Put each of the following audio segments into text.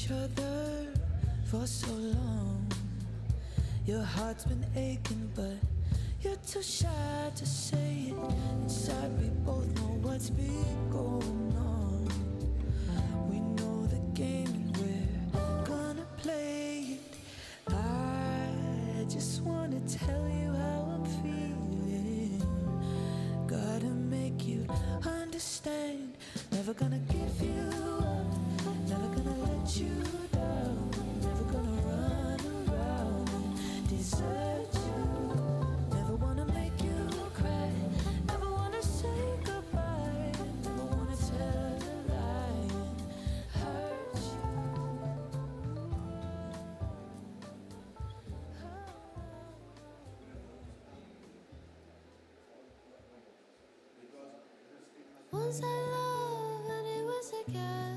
each other for so long. Your heart's been aching, but you're too shy to say it. Inside we both know what's been going on. We know the game and we're gonna play it. I just wanna tell you how I'm feeling. Gotta make you understand. Never gonna give you up, never gonna let you down. Never gonna run around and desert you. Never wanna make you cry, never wanna say goodbye. Never wanna tell a lie and hurt you. Once I loved and it was a guy.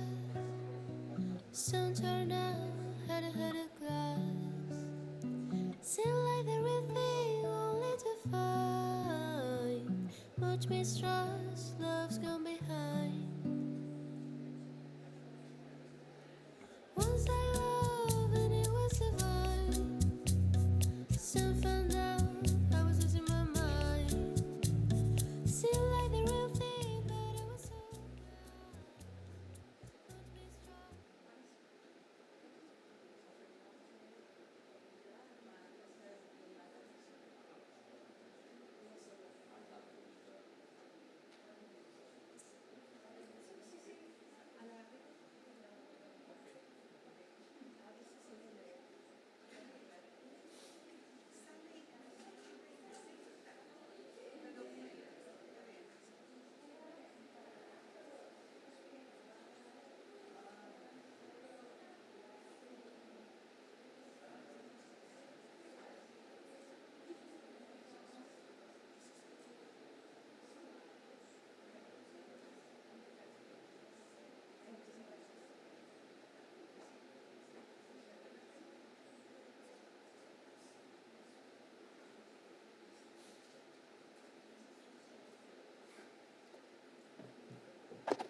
Soon turned out had a glass. Seemed like the real thing, only to find much mistrust, love's gone behind. Once I loved and it was divine. Soon found out I was losing my mind. Seemed like the real thing, but it was so much mistrust.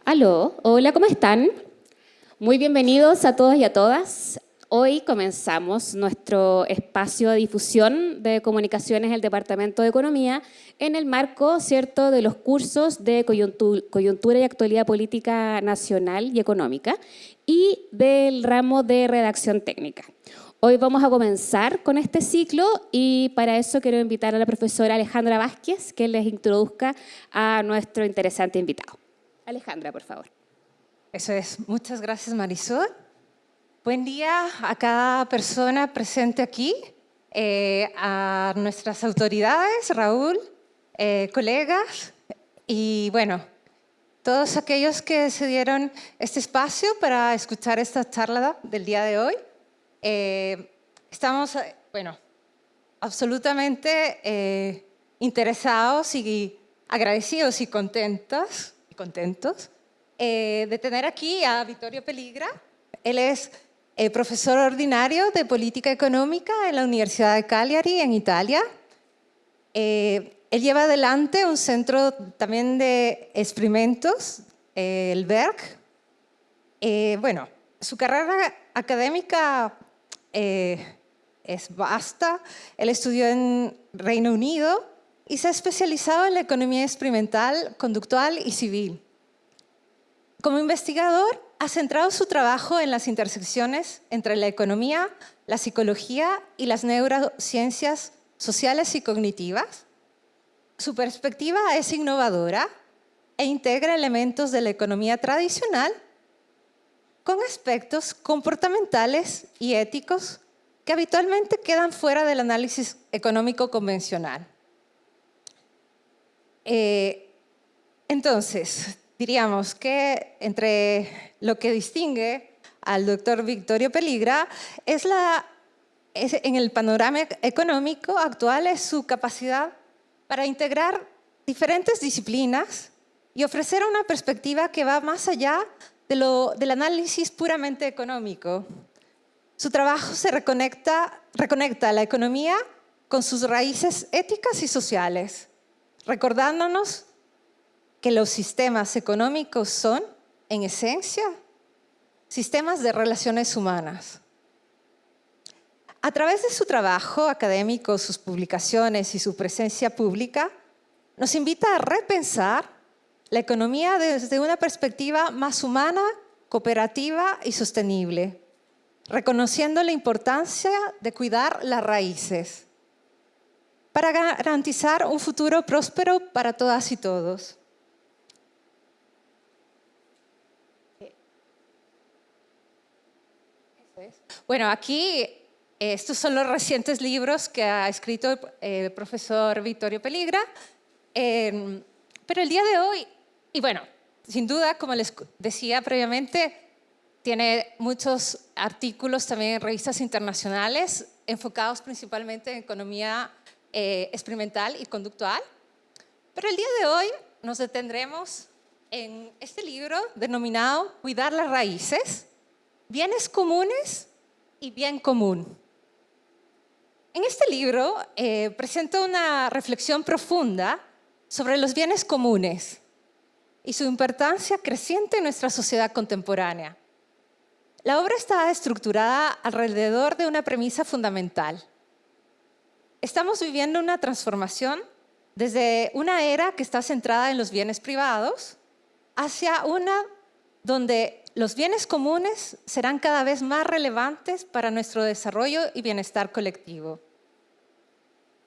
Aló, hola, ¿cómo están? Muy bienvenidos a todos y a todas. Hoy comenzamos nuestro espacio de difusión de comunicaciones del Departamento de Economía en el marco, ¿cierto?, de los cursos de coyuntura y actualidad política nacional y económica y del ramo de redacción técnica. Hoy vamos a comenzar con este ciclo y para eso quiero invitar a la profesora Alejandra Vásquez que les introduzca a nuestro interesante invitado. Alejandra, por favor. Eso es. Muchas gracias, Marisol. Buen día a cada persona presente aquí, a nuestras autoridades, Raúl, colegas y, bueno, todos aquellos que se dieron este espacio para escuchar esta charla del día de hoy. Estamos, bueno, absolutamente interesados y agradecidos y contentos de tener aquí a Vittorio Pelligra. Él es profesor ordinario de Política Económica en la Universidad de Cagliari, en Italia. Él lleva adelante un centro también de experimentos, el BERC. Bueno, su carrera académica es vasta. Él estudió en Reino Unido y se ha especializado en la economía experimental, conductual y civil. Como investigador, ha centrado su trabajo en las intersecciones entre la economía, la psicología y las neurociencias sociales y cognitivas. Su perspectiva es innovadora e integra elementos de la economía tradicional con aspectos comportamentales y éticos que habitualmente quedan fuera del análisis económico convencional. Entonces, diríamos que entre lo que distingue al doctor Vittorio Pelligra en el panorama económico actual es su capacidad para integrar diferentes disciplinas y ofrecer una perspectiva que va más allá del análisis puramente económico. Su trabajo reconecta la economía con sus raíces éticas y sociales, recordándonos que los sistemas económicos son, en esencia, sistemas de relaciones humanas. A través de su trabajo académico, sus publicaciones y su presencia pública, nos invita a repensar la economía desde una perspectiva más humana, cooperativa y sostenible, reconociendo la importancia de cuidar las raíces para garantizar un futuro próspero para todas y todos. Bueno, aquí estos son los recientes libros que ha escrito el profesor Vittorio Pelligra, pero el día de hoy, y bueno, sin duda, como les decía previamente, tiene muchos artículos también en revistas internacionales enfocados principalmente en economía experimental y conductual. Pero el día de hoy nos detendremos en este libro denominado Cuidar las raíces, bienes comunes y bien común. En este libro presento una reflexión profunda sobre los bienes comunes y su importancia creciente en nuestra sociedad contemporánea. La obra está estructurada alrededor de una premisa fundamental. Estamos viviendo una transformación desde una era que está centrada en los bienes privados hacia una donde los bienes comunes serán cada vez más relevantes para nuestro desarrollo y bienestar colectivo.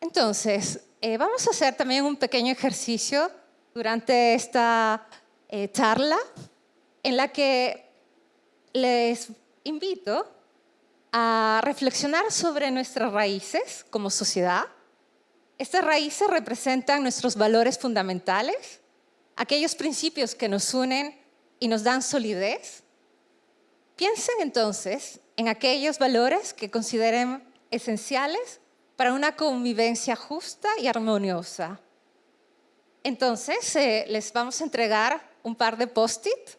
Entonces, vamos a hacer también un pequeño ejercicio durante esta charla en la que les invito a reflexionar sobre nuestras raíces como sociedad. Estas raíces representan nuestros valores fundamentales, aquellos principios que nos unen y nos dan solidez. Piensen entonces en aquellos valores que consideren esenciales para una convivencia justa y armoniosa. Entonces, les vamos a entregar un par de post-it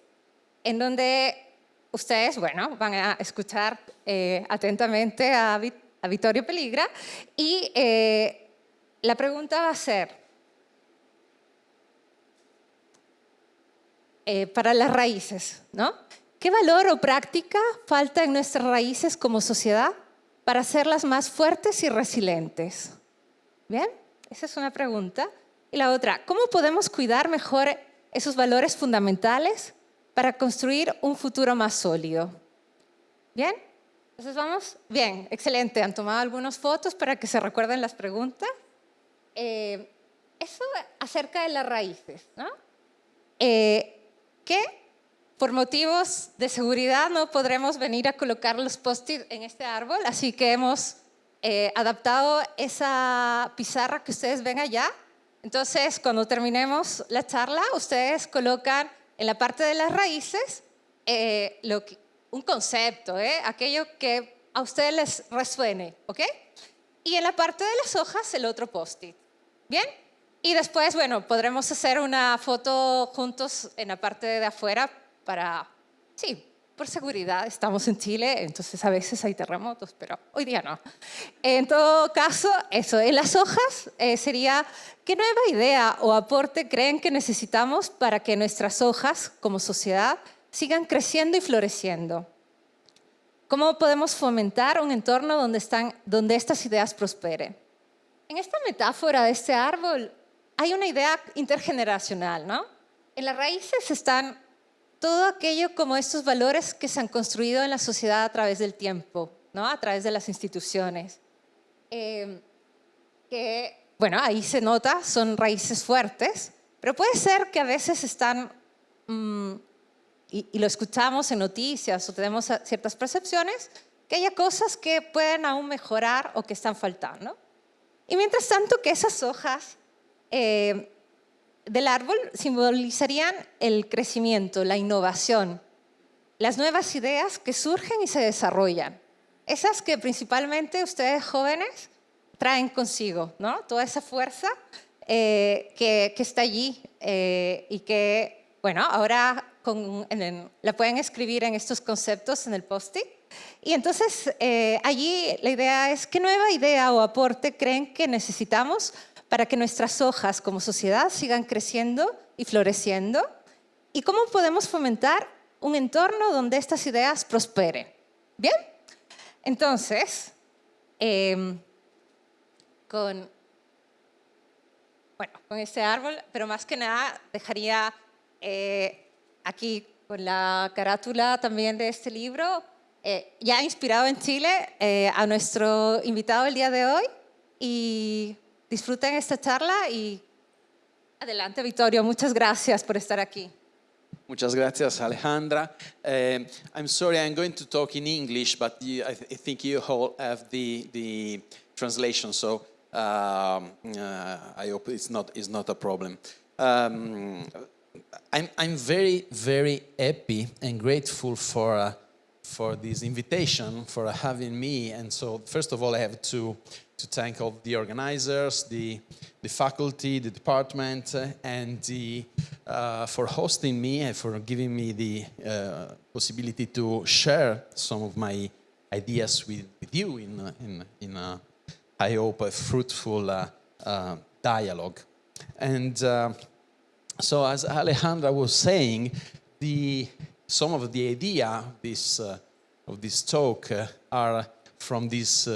en donde ustedes, bueno, van a escuchar atentamente a Vittorio Pelligra y la pregunta va a ser, para las raíces, ¿no? ¿Qué valor o práctica falta en nuestras raíces como sociedad para hacerlas más fuertes y resilientes? ¿Bien? Esa es una pregunta. Y la otra, ¿cómo podemos cuidar mejor esos valores fundamentales para construir un futuro más sólido? ¿Bien? Entonces vamos. Bien, excelente. Han tomado algunas fotos para que se recuerden las preguntas. Eso acerca de las raíces, ¿no? Que por motivos de seguridad no podremos venir a colocar los post-it en este árbol, así que hemos adaptado esa pizarra que ustedes ven allá. Entonces, cuando terminemos la charla, ustedes colocan en la parte de las raíces un concepto, aquello que a ustedes les resuene, ¿ok? Y en la parte de las hojas, el otro post-it. ¿Bien? Y después, bueno, podremos hacer una foto juntos en la parte de afuera para, sí, por seguridad. Estamos en Chile, entonces a veces hay terremotos, pero hoy día no. En todo caso, eso, en las hojas sería, ¿qué nueva idea o aporte creen que necesitamos para que nuestras hojas como sociedad sigan creciendo y floreciendo? ¿Cómo podemos fomentar un entorno donde estas ideas prosperen? En esta metáfora de este árbol hay una idea intergeneracional, ¿no? En las raíces están todo aquello como estos valores que se han construido en la sociedad a través del tiempo, ¿no? A través de las instituciones. Que, bueno, ahí se nota, son raíces fuertes, pero puede ser que a veces están, y lo escuchamos en noticias o tenemos ciertas percepciones, que haya cosas que pueden aún mejorar o que están faltando. Y mientras tanto que esas hojas del árbol simbolizarían el crecimiento, la innovación, las nuevas ideas que surgen y se desarrollan. Esas que principalmente ustedes jóvenes traen consigo, ¿no? Toda esa fuerza que está allí y que, bueno, ahora la pueden escribir en estos conceptos en el post-it. Y entonces allí la idea es, ¿qué nueva idea o aporte creen que necesitamos para que nuestras hojas como sociedad sigan creciendo y floreciendo? ¿Y cómo podemos fomentar un entorno donde estas ideas prosperen. ¿Bien? Entonces, con este árbol, pero más que nada dejaría aquí con la carátula también de este libro, ya inspirado en Chile, a nuestro invitado el día de hoy, y disfruten esta charla y adelante, Vittorio, muchas gracias por estar aquí. Muchas gracias, Alejandra. I'm sorry, I'm going to talk in English, but I think you all have the translation, so I hope it's not a problem. I'm very, very happy and grateful for this invitation, for having me. And so, first of all, I have to thank all the organizers, the faculty, the department, and for hosting me and for giving me the possibility to share some of my ideas with you in I hope, a fruitful dialogue. And so, as Alejandra was saying, some of the idea of this talk are from this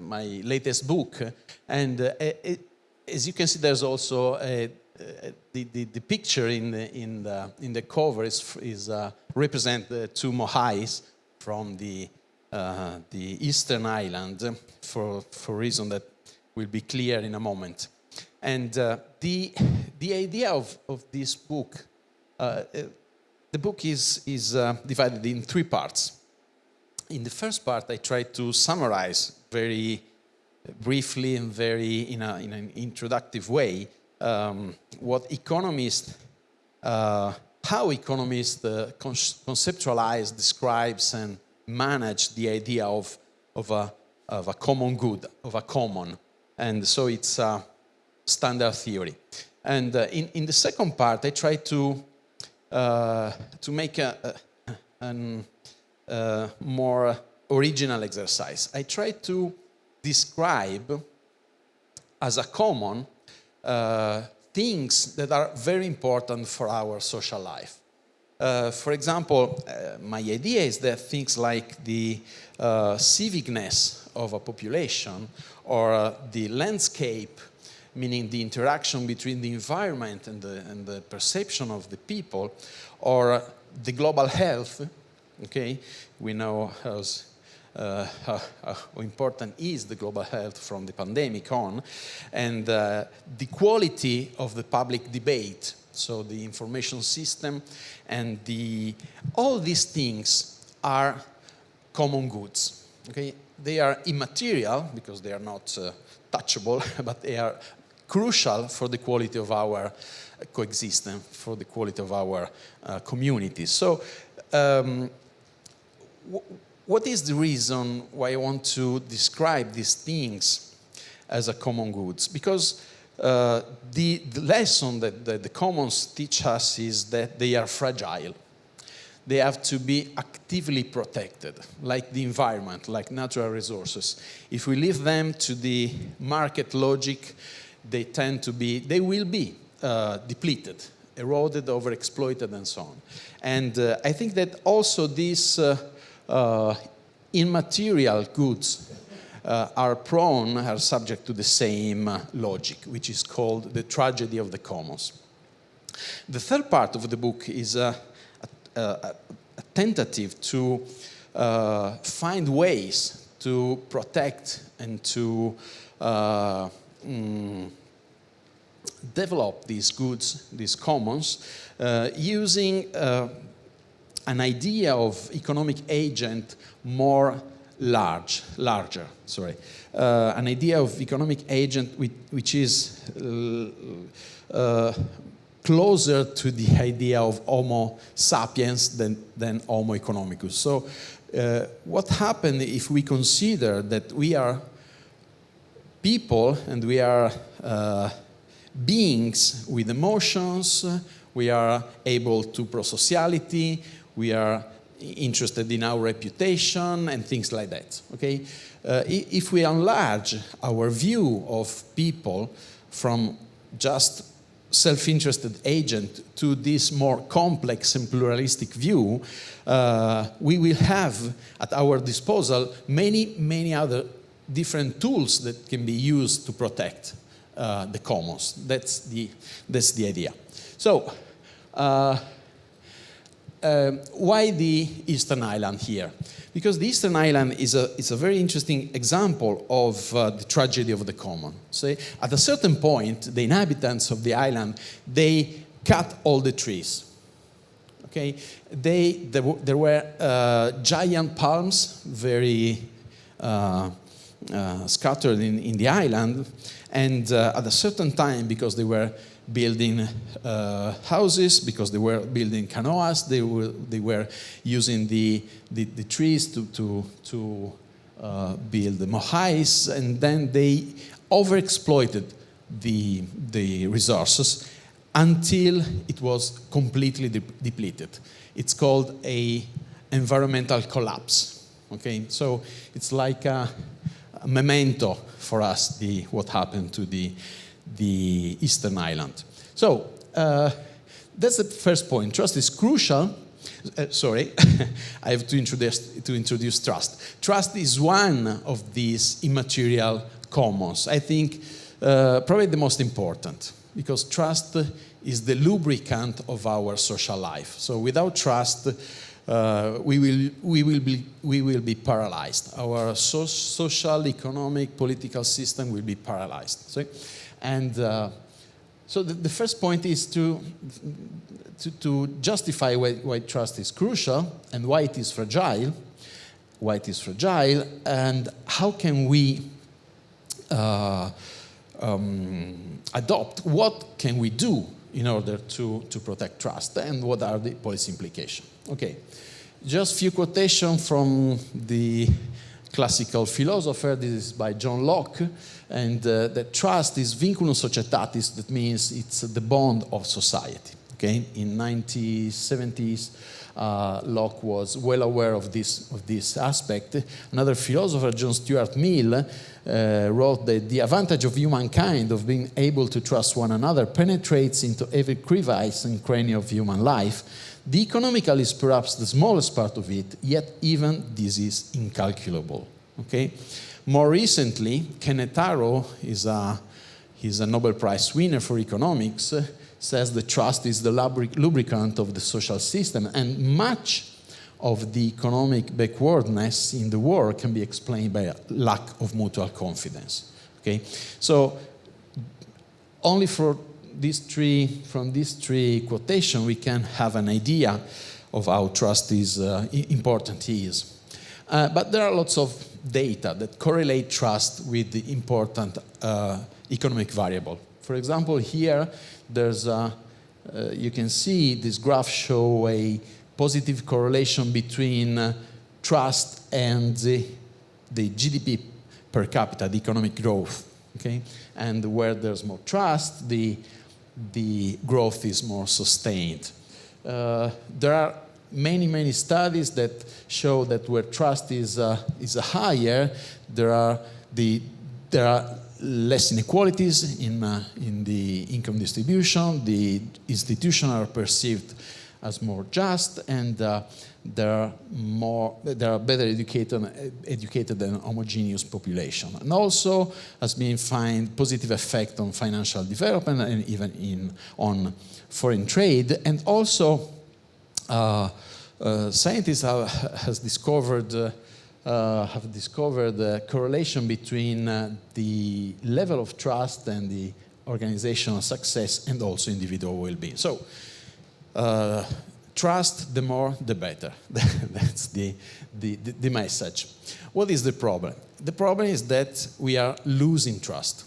my latest book, and as you can see, there's also the picture in the cover is represent the two mohais from the Eastern Island for reason that will be clear in a moment. And the idea of this book, the book is divided in three parts. In the first part, I try to summarize very briefly and in an introductive way how economists conceptualize, describes, and manage the idea of a common good, of a common. And so it's a standard theory. And in the second part, I try to make a more original exercise. I try to describe as a common things that are very important for our social life. For example, my idea is that things like the civicness of a population or the landscape, meaning the interaction between the environment and the perception of the people, or the global health, okay? We know how important is the global health from the pandemic on, and the quality of the public debate, so the information system, and all these things are common goods. Okay, they are immaterial because they are not touchable, but they are crucial for the quality of our coexistence, for the quality of our communities. So, what is the reason why I want to describe these things as a common goods? Because the lesson that the commons teach us is that they are fragile. They have to be actively protected, like the environment, like natural resources. If we leave them to the market logic, they will be depleted, eroded, overexploited, and so on. And I think that also these immaterial goods are subject to the same logic, which is called the tragedy of the commons. The third part of the book is a tentative to find ways to protect and to develop these goods, these commons, using an idea of economic agent larger. An idea of economic agent which is closer to the idea of Homo sapiens than Homo economicus. So what happens if we consider that we are people and we are beings with emotions, we are able to prosociality, we are interested in our reputation and things like that, okay? If we enlarge our view of people from just self-interested agent to this more complex and pluralistic view, we will have at our disposal many other different tools that can be used to protect the commons. That's the idea. So, why the Eastern Island here? Because the Eastern Island is a very interesting example of the tragedy of the common. So at a certain point, the inhabitants of the island, they cut all the trees. Okay, there were giant palms, very scattered in the island, and at a certain time, because they were building houses, because they were building canoas, they were using the trees to build the mohais, and then they overexploited the resources until it was completely depleted. It's called a environmental collapse. Okay, so it's like a memento for us, what happened to the Eastern Island. So that's the first point. Trust is crucial. Sorry, I have to introduce trust. Trust is one of these immaterial commons. I think probably the most important, because trust is the lubricant of our social life. So without trust, we will be paralyzed. Our social, economic, political system will be paralyzed. So, and so the first point is to justify why trust is crucial and why it is fragile, and how can we adopt, what can we do in order to protect trust, and what are the policy implications. Okay, just a few quotations from the classical philosopher. This is by John Locke, and that trust is vinculum societatis, that means it's the bond of society. Okay, in 1970s, Locke was well aware of this aspect. Another philosopher, John Stuart Mill, wrote that the advantage of humankind of being able to trust one another penetrates into every crevice and cranny of human life. The economical is perhaps the smallest part of it, yet even this is incalculable. Okay? More recently, Kenneth Arrow he's a Nobel Prize winner for economics, says that trust is the lubricant of the social system, and much of the economic backwardness in the world can be explained by a lack of mutual confidence. Okay? So only from these three quotations we can have an idea of how trust is important is. But there are lots of data that correlate trust with the important economic variable. For example, here there's you can see this graph show a positive correlation between trust and the GDP per capita, the economic growth. Okay, and where there's more trust, the growth is more sustained. There are many studies that show that where trust is higher, there are less inequalities in the income distribution. The institutions are perceived as more just, and there are better educated and homogeneous population. And also has been found positive effect on financial development and even on foreign trade. And also scientists have discovered a correlation between the level of trust and the organizational success, and also individual well-being. So trust, the more, the better. That's the message. What is the problem? The problem is that we are losing trust.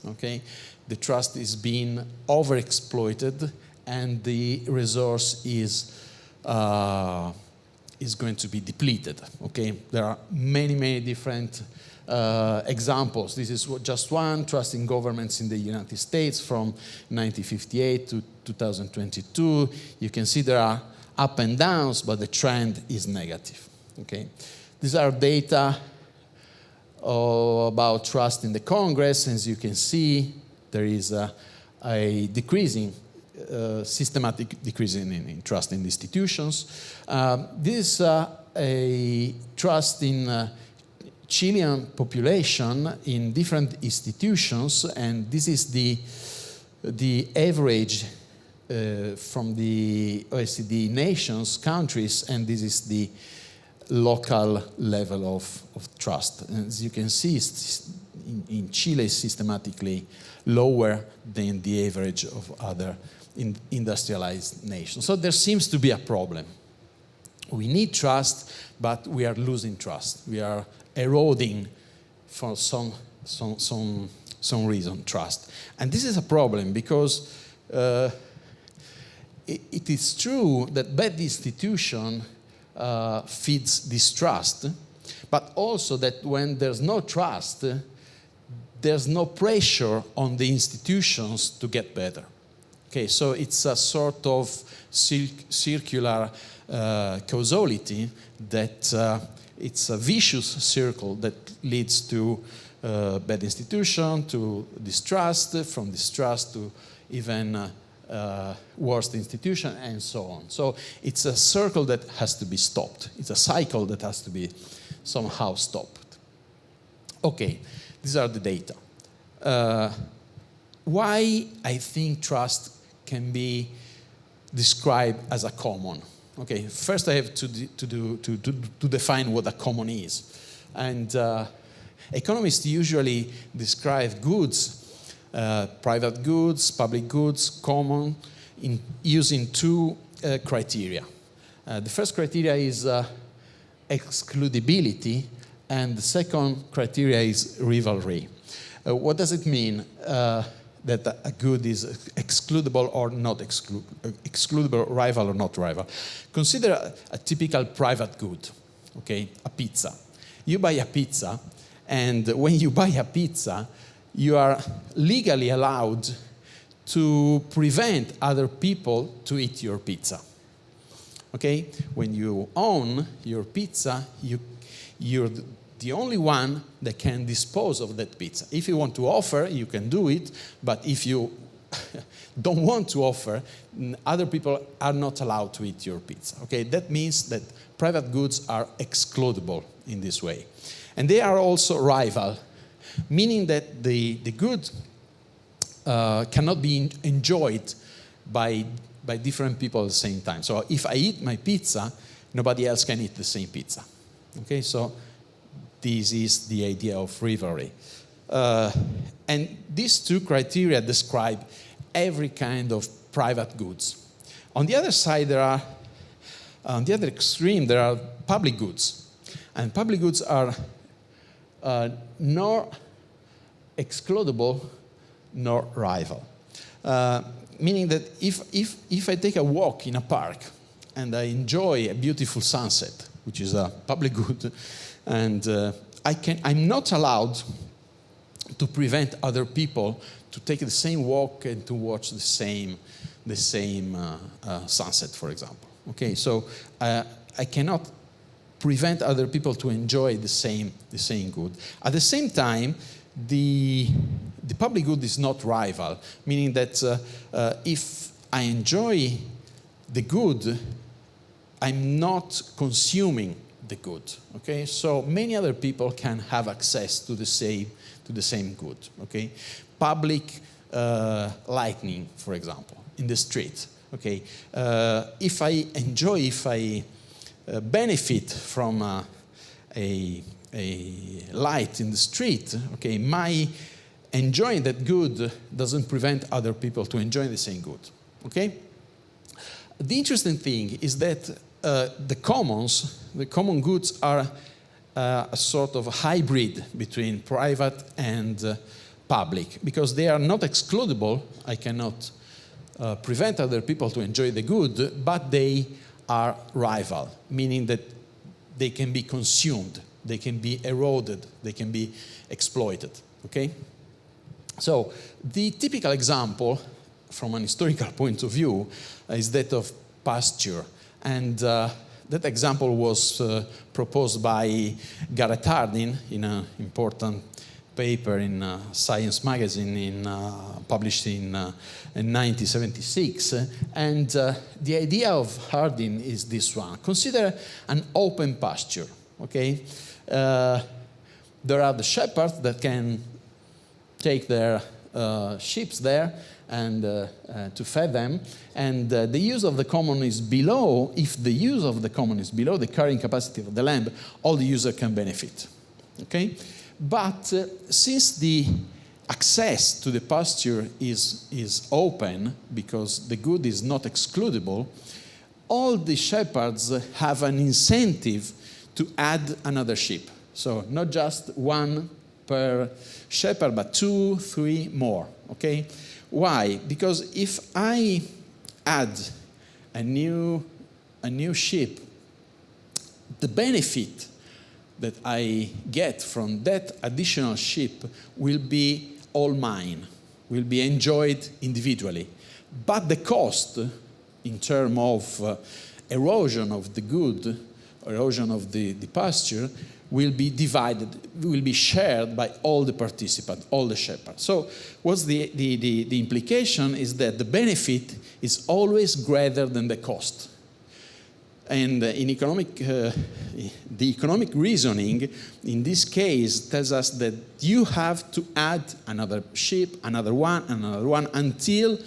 Okay, the trust is being overexploited, and the resource is going to be depleted. Okay, there are many different examples. This is just one: trust in governments in the United States from 1958 to 2022. You can see there are up and downs, but the trend is negative. Okay, these are data about trust in the Congress. As you can see, there is a a decreasing, systematic decrease in trust in institutions. This is a trust in Chilean population in different institutions, and this is the average from the OECD nations, countries, and this is the local level of trust. And as you can see, in Chile is systematically lower than the average of other industrialized nations. So there seems to be a problem. We need trust, but we are losing trust. We are eroding for some reason trust. And this is a problem because it is true that bad institution feeds distrust, but also that when there's no trust, there's no pressure on the institutions to get better. Okay, so it's a sort of circular causality that it's a vicious circle that leads to bad institution, to distrust, from distrust to even worst institution, and so on. So it's a circle that has to be stopped. It's a cycle that has to be somehow stopped. Okay, these are the data. Why I think trust can be described as a common. Okay, first I have to define what a common is. And economists usually describe goods, private goods, public goods, common, using two criteria. The first criteria is excludability, and the second criteria is rivalry. What does it mean that a good is excludable or not excludable, rival or not rival? Consider a typical private good, okay, a pizza. You buy a pizza, and when you buy a pizza, you are legally allowed to prevent other people to eat your pizza. Okay? When you own your pizza, you're the only one that can dispose of that pizza. If you want to offer, you can do it, but if you don't want to offer, other people are not allowed to eat your pizza. Okay? That means that private goods are excludable in this way. And they are also rival, meaning that the good cannot be enjoyed by different people at the same time. So if I eat my pizza, nobody else can eat the same pizza. Okay, so this is the idea of rivalry. And these two criteria describe every kind of private goods. On the other side, on the other extreme, there are public goods. And public goods are nor excludable nor rival. Meaning that if I take a walk in a park and I enjoy a beautiful sunset, which is a public good, and I'm not allowed to prevent other people to take the same walk and to watch the same sunset, for example. Okay, so I cannot prevent other people to enjoy the same good. At the same time, the public good is not rival, meaning that if I enjoy the good, I'm not consuming the good. Okay, so many other people can have access to the same good. Okay, public lighting, for example, in the street. Okay, if I benefit from a light in the street, okay, my enjoying that good doesn't prevent other people to enjoy the same good. Okay? The interesting thing is that the common goods are a sort of hybrid between private and public, because they are not excludable. I cannot prevent other people to enjoy the good, but they are rival, meaning that they can be consumed, they can be eroded, they can be exploited. Okay? So the typical example from an historical point of view is that of pasture. And that example was proposed by Garrett Hardin in an important paper in Science magazine published in 1976. And the idea of herding is this one. Consider an open pasture, okay? There are the shepherds that can take their sheep there and to feed them, and the use of the common is below. If the use of the common is below the carrying capacity of the lamb, all the user can benefit, okay? But since the access to the pasture is open, because the good is not excludable, all the shepherds have an incentive to add another sheep. So not just one per shepherd, but 2, 3 more, okay? Why? Because if I add a new sheep, the benefit that I get from that additional sheep will be all mine, will be enjoyed individually. But the cost in terms of erosion of the good, erosion of the pasture, will be divided, will be shared by all the participants, all the shepherds. So what's the implication is that the benefit is always greater than the cost. And in economic, the economic reasoning in this case tells us that you have to add another sheep, another one, until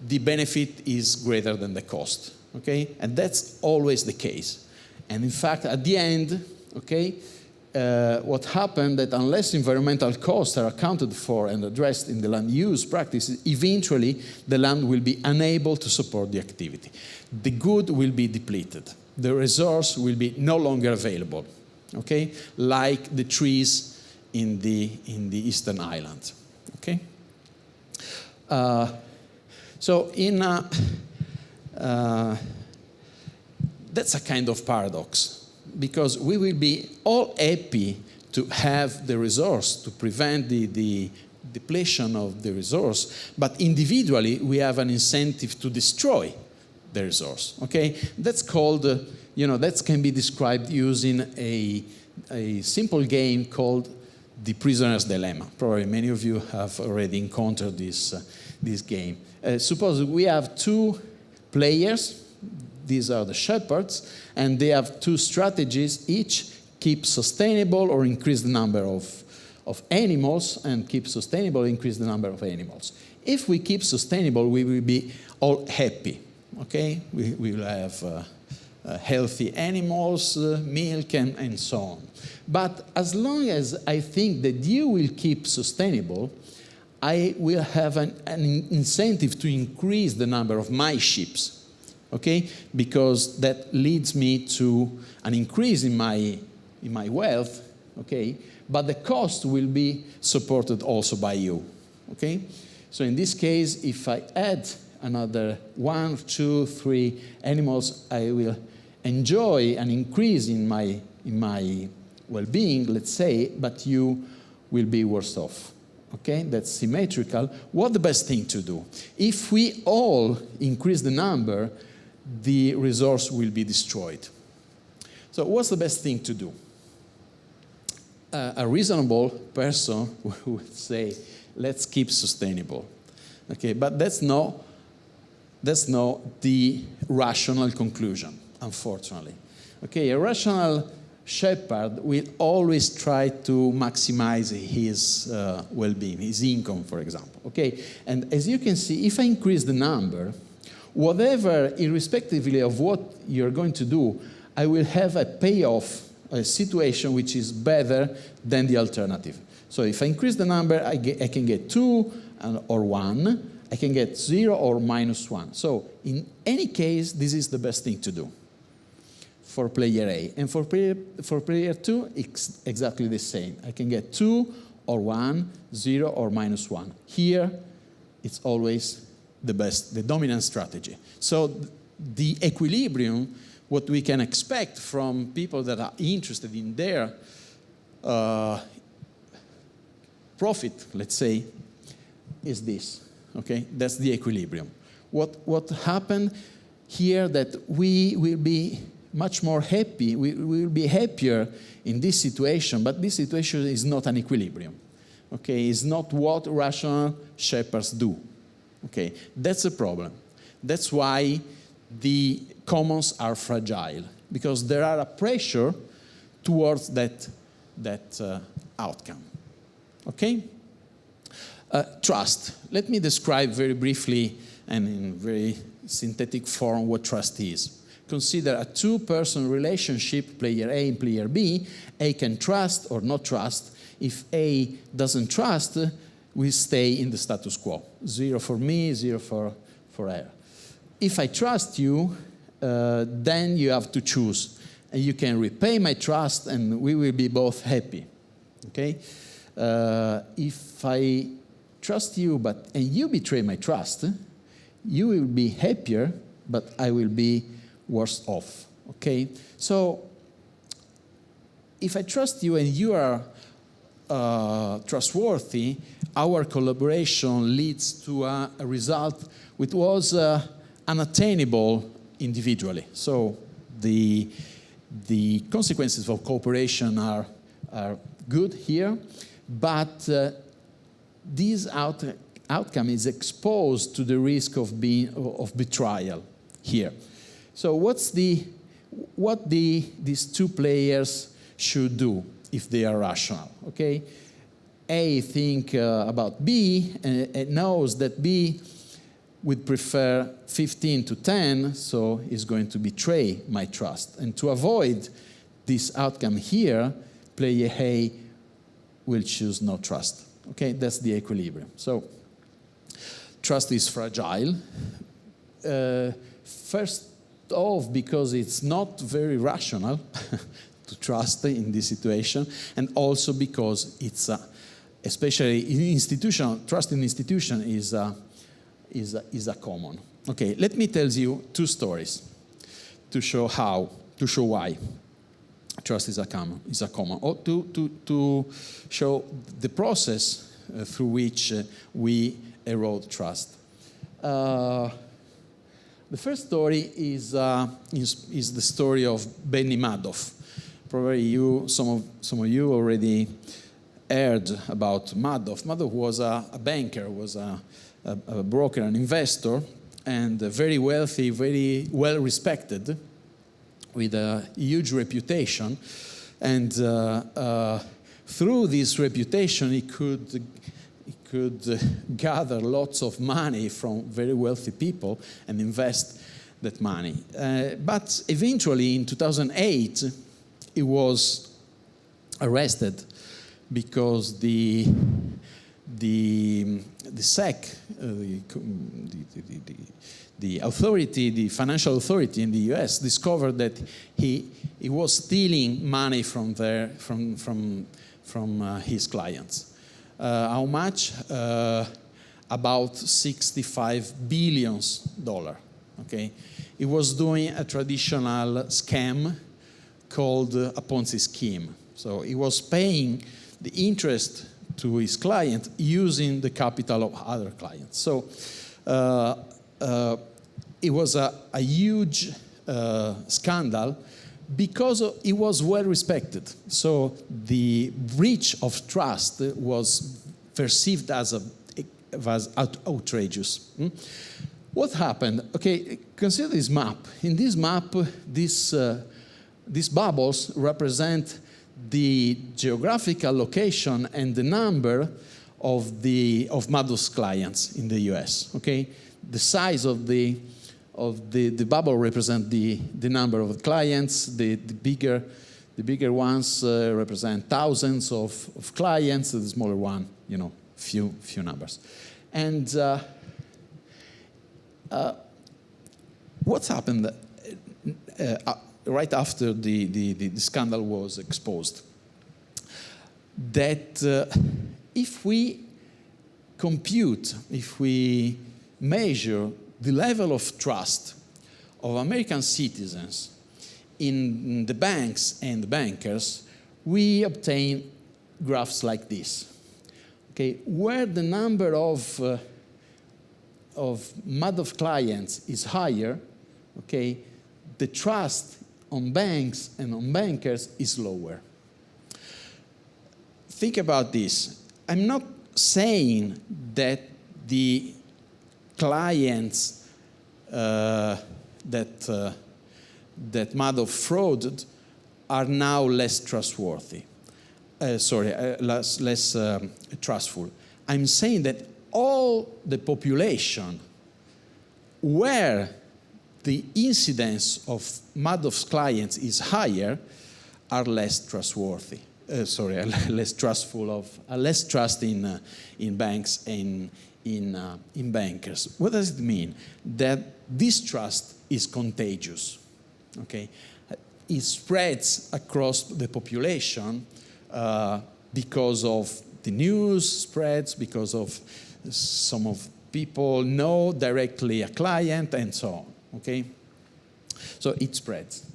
the benefit is greater than the cost, okay? And that's always the case. And in fact, at the end, okay, what happened that unless environmental costs are accounted for and addressed in the land use practices, eventually the land will be unable to support the activity. The good will be depleted. The resource will be no longer available, okay? Like the trees in the Eastern Island, okay? So that's a kind of paradox, because we will be all happy to have the resource to prevent the depletion of the resource, but individually we have an incentive to destroy the resource, okay? That's called, that can be described using a simple game called the prisoner's dilemma. Probably many of you have already encountered this game. Suppose we have 2 players. These are the shepherds, and they have 2 strategies. Each keep sustainable or increase the number of animals, and keep sustainable or increase the number of animals. If we keep sustainable, we will be all happy, okay? We will have healthy animals, milk, and so on. But as long as I think that you will keep sustainable, I will have an incentive to increase the number of my sheep, okay? Because that leads me to an increase in my wealth, okay? But the cost will be supported also by you, okay? So in this case, if I add another 1, 2, 3 animals, I will enjoy an increase in my well-being, let's say, but you will be worse off. Okay, that's symmetrical. What's the best thing to do? If we all increase the number, the resource will be destroyed. So what's the best thing to do? A reasonable person would say, let's keep sustainable. Okay, but that's not the rational conclusion, unfortunately. Okay, a rational shepherd will always try to maximize his well-being, his income, for example. Okay, and as you can see, if I increase the number, whatever, irrespectively of what you're going to do, I will have a payoff, a situation which is better than the alternative. So if I increase the number, I can get 2 or 1. I can get 0 or -1. So in any case, this is the best thing to do for player A. And for player 2, it's exactly the same. I can get 2 or 1, 0 or -1. Here, it's always the best, the dominant strategy. So the equilibrium, what we can expect from people that are interested in their profit, let's say, is this. Okay, that's the equilibrium. What happened here that we will be much more happy, we will be happier in this situation, but this situation is not an equilibrium. Okay, it's not what rational shepherds do. Okay, that's a problem. That's why the commons are fragile, because there are a pressure towards that outcome. Okay? Trust. Let me describe very briefly and in very synthetic form what trust is. Consider a two-person relationship, player A and player B. A can trust or not trust. If A doesn't trust, we stay in the status quo. 0 for me, 0 for her. If I trust you, then you have to choose. And you can repay my trust, and we will be both happy. Okay? If I trust you, and you betray my trust, you will be happier, but I will be worse off. Okay? So, if I trust you and you are trustworthy, our collaboration leads to a result which was unattainable individually. So the consequences of cooperation are good here, but this outcome is exposed to the risk of betrayal here. So what these two players should do if they are rational? Okay, A think about B and knows that B would prefer 15 to 10, so he's going to betray my trust. And to avoid this outcome here, player A will choose no trust. Okay, that's the equilibrium. So trust is fragile. First off, because it's not very rational to trust in this situation, and also because it's, especially in institution, trust in institution is a common. Okay, let me tell you two stories to show why trust is a common, or to show the process through which we erode trust. The first story is the story of Benny Madoff. Probably some of you already heard about Madoff. Madoff was a banker, was a broker, an investor, and very wealthy, very well respected, with a huge reputation. And through this reputation, he could gather lots of money from very wealthy people and invest that money. But eventually, in 2008, he was arrested because the SEC, the authority, the financial authority in the US, discovered that he was stealing money from his clients. How much? About $65 billion. Okay, he was doing a traditional scam called a Ponzi scheme. So he was paying the interest to his client using the capital of other clients. So it was a huge scandal because he was well respected. So the breach of trust was perceived as outrageous. What happened? Okay, consider this map. In this map, these bubbles represent the geographical location and the number of Madoff's clients in the US. Okay, the size of the bubble represents the number of clients. The bigger ones represent thousands of clients. The smaller one, few numbers. And what's happened right after the scandal was exposed? That if we compute, if we measure the level of trust of American citizens in the banks and the bankers, we obtain graphs like this. Okay, where the number of Madoff clients is higher, okay, the trust on banks and on bankers is lower. Think about this. I'm not saying that the clients that Madoff frauded are now less trustworthy. Less trustful. I'm saying that all the population where the incidence of Madoff's clients is higher are less trustworthy. Less trustful less trust in banks and in bankers. What does it mean? That distrust is contagious. Okay, it spreads across the population because of the news spreads, because of some of people know directly a client, and so on. Okay, so it spreads.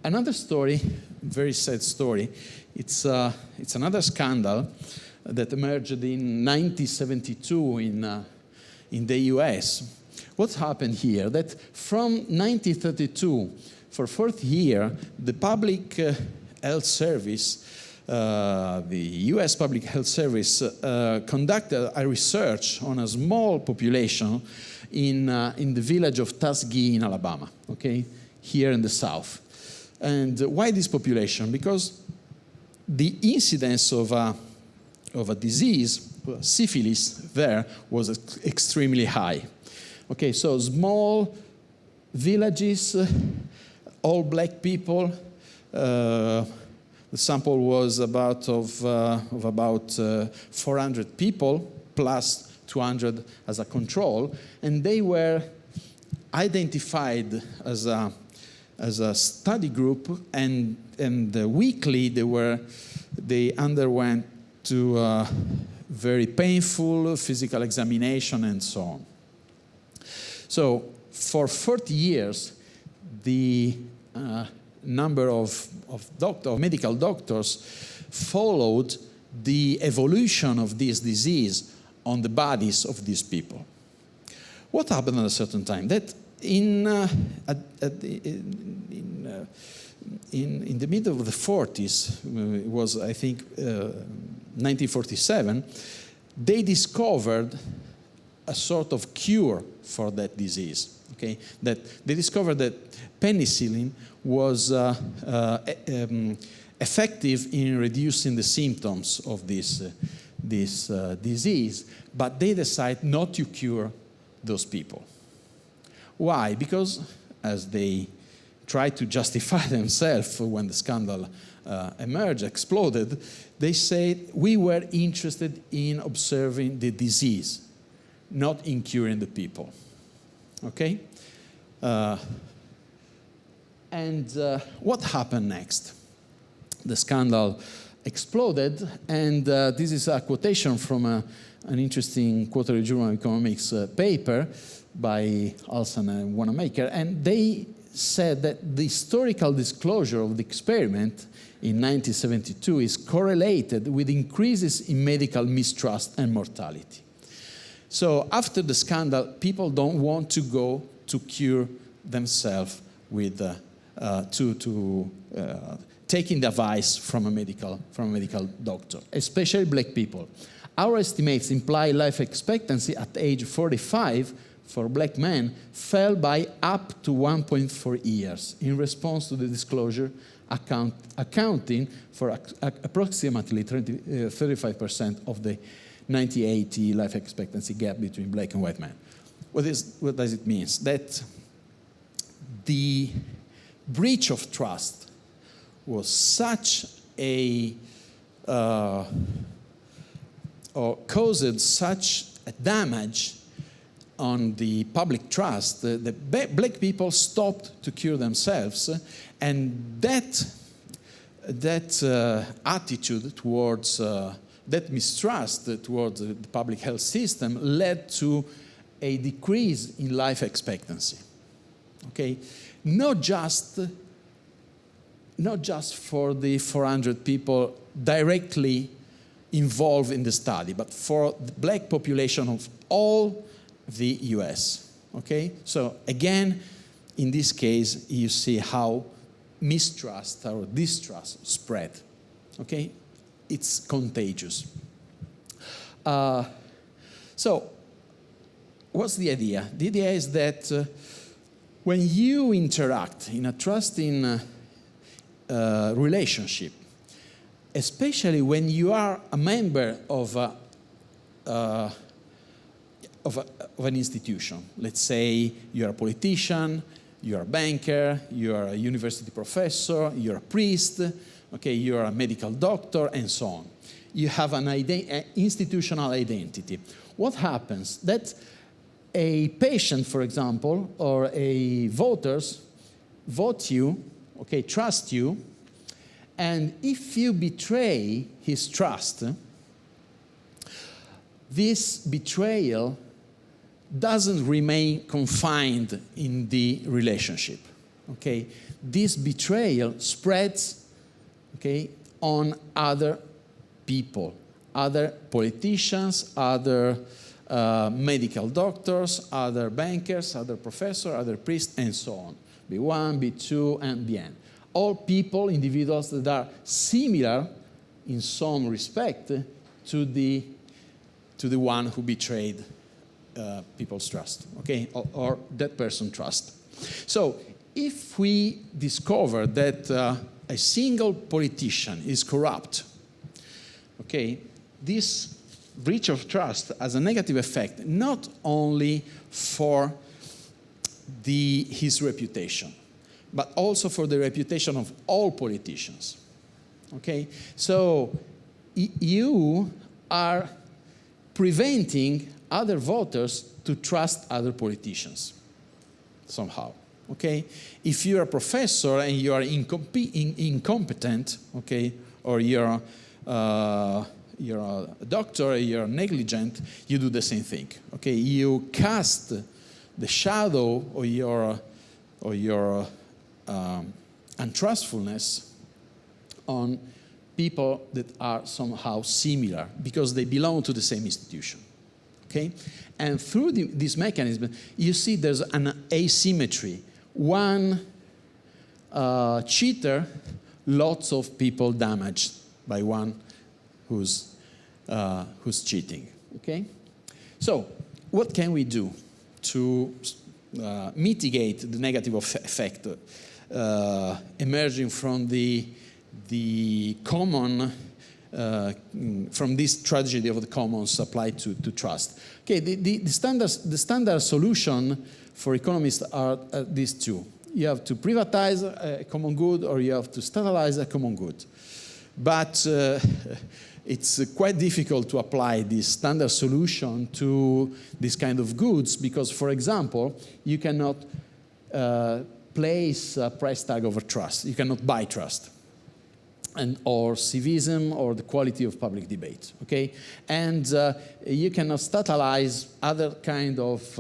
Another story, very sad story. It's another scandal that emerged in 1972 in the US. What happened here? That from 1932, for 40 years, the public health service, the US Public Health Service, conducted a research on a small population in the village of Tuskegee in Alabama, okay, here in the South. And why this population? Because the incidence of a disease, syphilis, there was extremely high. Okay, so small villages, all black people. The sample was about 400 people plus 200 as a control, and they were identified as a study group, and weekly they underwent to very painful physical examination and so on. So for 40 years, the number of medical doctors followed the evolution of this disease on the bodies of these people. What happened at a certain time? That in the middle of the 40s, it was, I think, 1947, they discovered a sort of cure for that disease. Okay, that they discovered that penicillin was effective in reducing the symptoms of this disease, but they decided not to cure those people. Why? Because, as they tried to justify themselves when the scandal exploded, they said, we were interested in observing the disease, not in curing the people. Okay? What happened next? The scandal exploded, and this is a quotation from an interesting quarterly journal of economics paper by Alson and Wanamaker, and they said that the historical disclosure of the experiment in 1972 is correlated with increases in medical mistrust and mortality. So after the scandal, people don't want to go to cure themselves with taking the advice from a medical doctor, especially black people. Our estimates imply life expectancy at age 45 for black men fell by up to 1.4 years in response to the disclosure, accounting for approximately 35% of the 1980 life expectancy gap between black and white men. What does it mean? That the breach of trust was such or caused such a damage on the public trust that black people stopped to cure themselves, and that attitude towards that mistrust towards the public health system led to a decrease in life expectancy. Okay, not just for the 400 people directly involved in the study, but for the black population of all the US. Okay, so again, in this case, you see how mistrust or distrust spread. Okay, it's contagious. So, what's the idea? The idea is that when you interact in a trusting relationship, especially when you are a member of an institution, let's say you're a politician, you're a banker, you're a university professor, you're a priest, okay, you're a medical doctor, and so on. You have an institutional identity. What happens? That a patient, for example, or a voters vote you, okay, trust you, and if you betray his trust, this betrayal doesn't remain confined in the relationship, okay? This betrayal spreads, okay, on other people, other politicians, other medical doctors, other bankers, other professors, other priests, and so on. B1, B2, and Bn. All people, individuals that are similar in some respect to the one who betrayed people's trust, okay, or that person's trust. So if we discover that a single politician is corrupt, okay, this breach of trust has a negative effect, not only for his reputation, but also for the reputation of all politicians, okay? So you are preventing other voters to trust other politicians somehow, okay? If you're a professor and you are incompetent, okay, or you're a doctor, you're negligent, you do the same thing, okay? You cast the shadow of your untrustfulness on people that are somehow similar because they belong to the same institution, okay? And through this mechanism, you see there's an asymmetry. One cheater, lots of people damaged by one who's cheating, okay? So what can we do to mitigate the negative effect emerging from the common, from this tragedy of the commons applied to trust? Okay, the standard solution for economists are these two. You have to privatize a common good or you have to statalize a common good. But it's quite difficult to apply this standard solution to this kind of goods because, for example, you cannot place a price tag over trust. You cannot buy trust, or civism, or the quality of public debate, okay? And you cannot statalize other kind of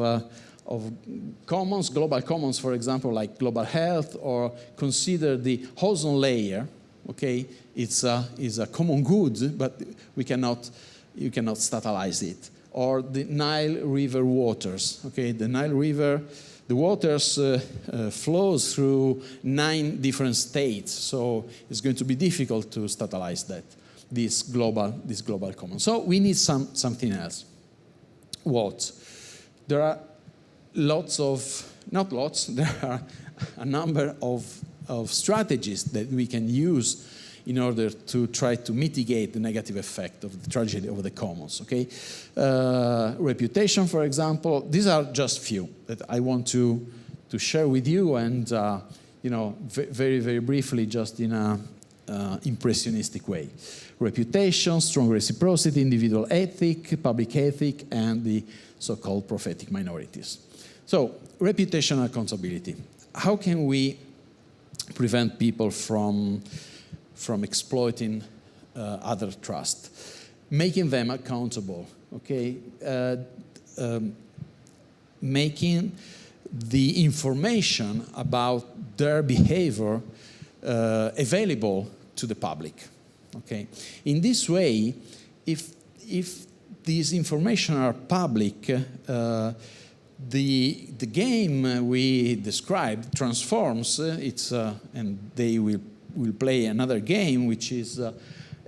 commons, global commons, for example, like global health, or consider the ozone layer, okay? It's a common good, but you cannot statalize it. Or the Nile River waters, okay? The Nile River, the waters flows through 9 different states, so it's going to be difficult to statalize that, this global common. So we need something else. What? There are there are a number of strategies that we can use in order to try to mitigate the negative effect of the tragedy of the commons, okay? Reputation, for example, these are just few that I want to share with you and, you know, very, very briefly, just in a impressionistic way. Reputation, strong reciprocity, individual ethic, public ethic, and the so-called prophetic minorities. So, reputation and accountability. How can we prevent people from exploiting other trust? Making them accountable, okay? Making the information about their behavior available to the public, okay? In this way, if these information are public, the game we described transforms, and they will play another game, which is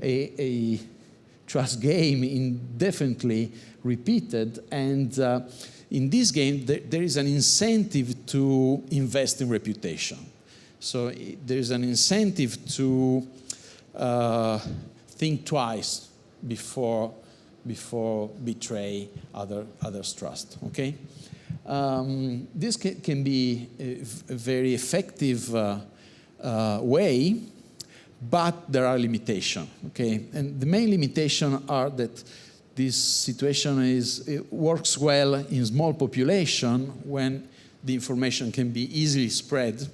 a trust game indefinitely repeated, and in this game there is an incentive to invest in reputation. So there is an incentive to think twice before betray others' trust. Okay, this can be a very effective way, but there are limitations. Okay, and the main limitation are that this situation works well in small population when the information can be easily spread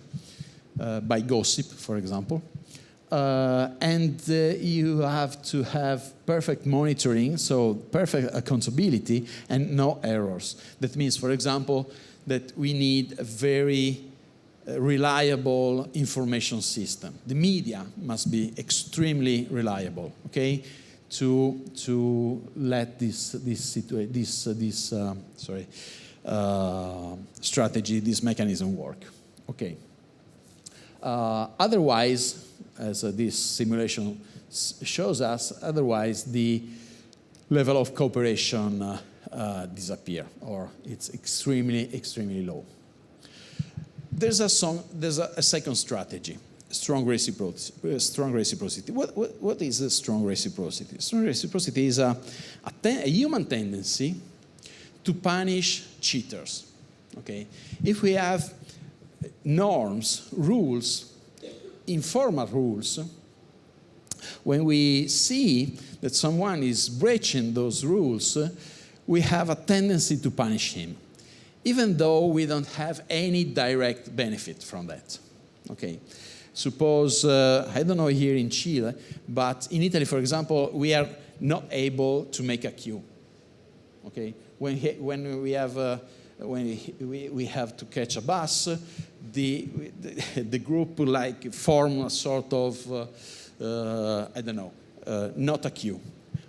by gossip, for example. And you have to have perfect monitoring, so perfect accountability and no errors. That means, for example, that we need a very reliable information system. The media must be extremely reliable, okay, to let this strategy, this mechanism work. Okay. Otherwise, as this simulation shows us, otherwise the level of cooperation disappear, or it's extremely, extremely low. There's a second strategy, strong reciprocity. What is a strong reciprocity? Strong reciprocity is a human tendency to punish cheaters. Okay, if we have norms, rules, informal rules, when we see that someone is breaching those rules, we have a tendency to punish him, even though we don't have any direct benefit from that. Okay. Suppose, I don't know here in Chile, but in Italy, for example, we are not able to make a queue. Okay. When we have to catch a bus, the group like form a sort of I don't know, not a queue.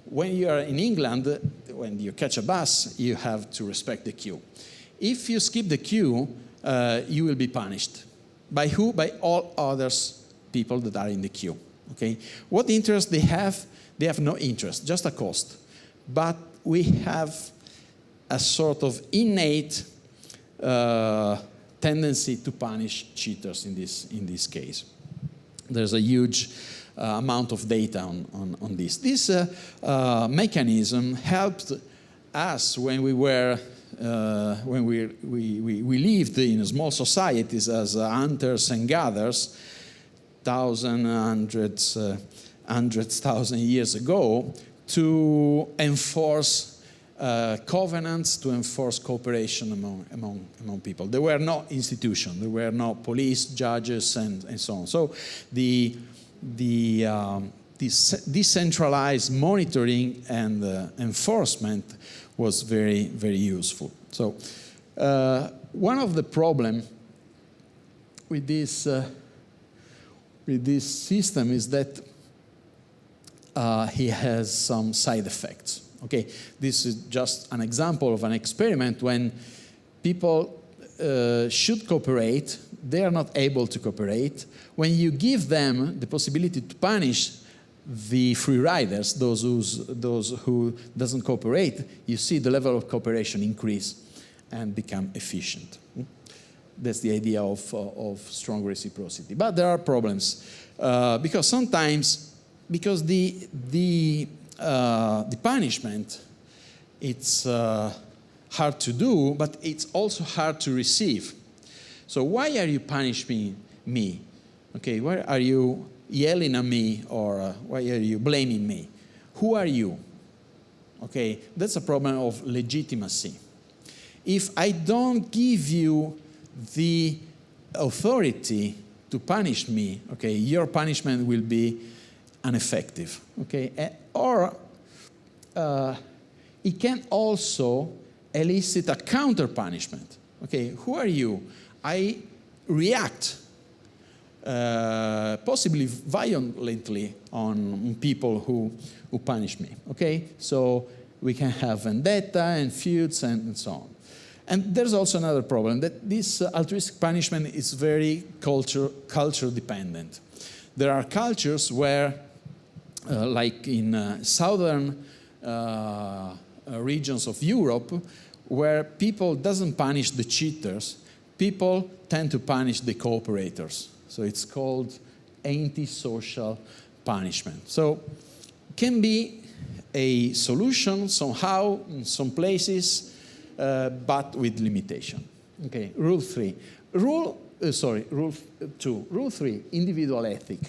When you are in England, when you catch a bus, you have to respect the queue. If you skip the queue, you will be punished. By who? By all others people that are in the queue. Okay. What interest they have? They have no interest, just a cost. But we have a sort of innate tendency to punish cheaters in this case. There's a huge amount of data on this. This mechanism helped us when we were when we lived in small societies as hunters and gatherers, hundreds thousand years ago, to enforce covenants, to enforce cooperation among people. There were no institutions, there were no police, judges, and so on. So this decentralized monitoring and enforcement was very, very useful. So one of the problems with this system is that he has some side effects. Okay, this is just an example of an experiment when people should cooperate, they are not able to cooperate. When you give them the possibility to punish the free riders, those who doesn't cooperate, you see the level of cooperation increase and become efficient. That's the idea of strong reciprocity. But there are problems because sometimes, because the punishment, it's hard to do, but it's also hard to receive. So why are you punishing me? Okay, why are you yelling at me, or why are you blaming me? Who are you? Okay, that's a problem of legitimacy. If I don't give you the authority to punish me, okay, your punishment will be ineffective. Okay, or it can also elicit a counter punishment. Okay, who are you? I react possibly violently on people who punish me. Okay, so we can have vendetta and feuds and so on. And there's also another problem, that this altruistic punishment is very culture dependent. There are cultures where like in southern regions of Europe, where people doesn't punish the cheaters, people tend to punish the cooperators. So it's called antisocial punishment. So can be a solution somehow in some places, but with limitation. Okay, rule 3. Rule 2. Rule 3, individual ethic.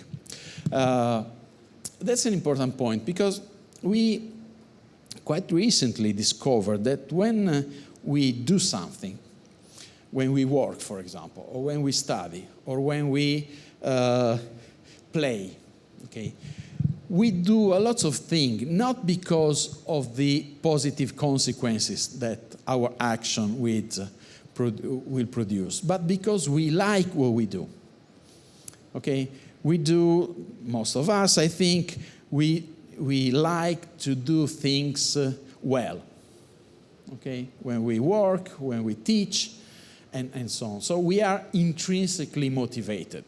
That's an important point because we quite recently discovered that when we do something, when we work, for example, or when we study, or when we play, okay, we do a lot of things not because of the positive consequences that our action will produce, but because we like what we do. Okay, we do, most of us, I think, we like to do things well. Okay, when we work, when we teach, and so on. So we are intrinsically motivated.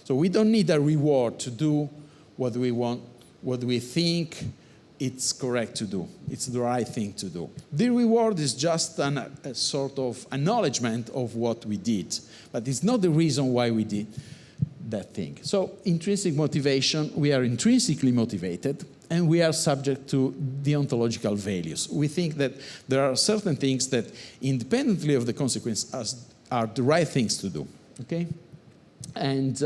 So we don't need a reward to do what we want, what we think it's correct to do. It's the right thing to do. The reward is just a sort of acknowledgement of what we did, but it's not the reason why we did that thing. So intrinsic motivation, we are intrinsically motivated, and we are subject to deontological values. We think that there are certain things that, independently of the consequence, are the right things to do. Okay? And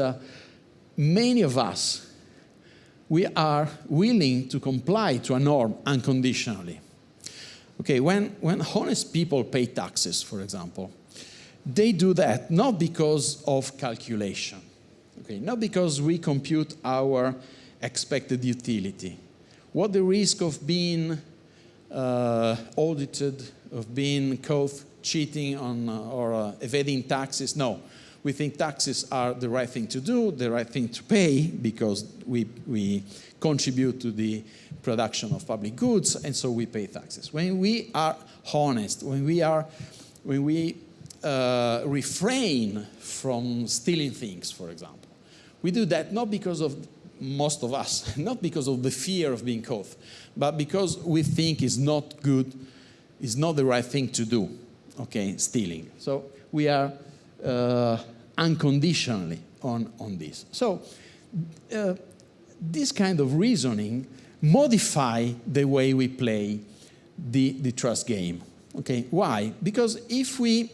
many of us, we are willing to comply to a norm unconditionally. Okay, when honest people pay taxes, for example, they do that not because of calculation, okay, not because we compute our expected utility. What the risk of being audited, of being caught cheating on or evading taxes? No. We think taxes are the right thing to do, the right thing to pay, because we contribute to the production of public goods, and so we pay taxes. When we are honest, when we refrain from stealing things, for example, we do that not because of most of us, not because of the fear of being caught, but because we think it's not good, it's not the right thing to do, okay, stealing. So we are unconditionally on this. So this kind of reasoning modify the way we play the trust game. Okay, why? Because if we,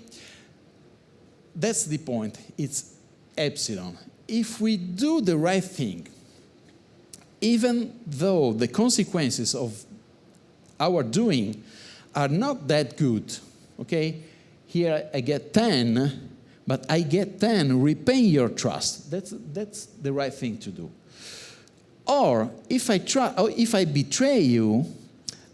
that's the point, it's epsilon. If we do the right thing, even though the consequences of our doing are not that good, okay, here I get 10, but I get 10, repaying your trust. That's the right thing to do. Or if I betray you,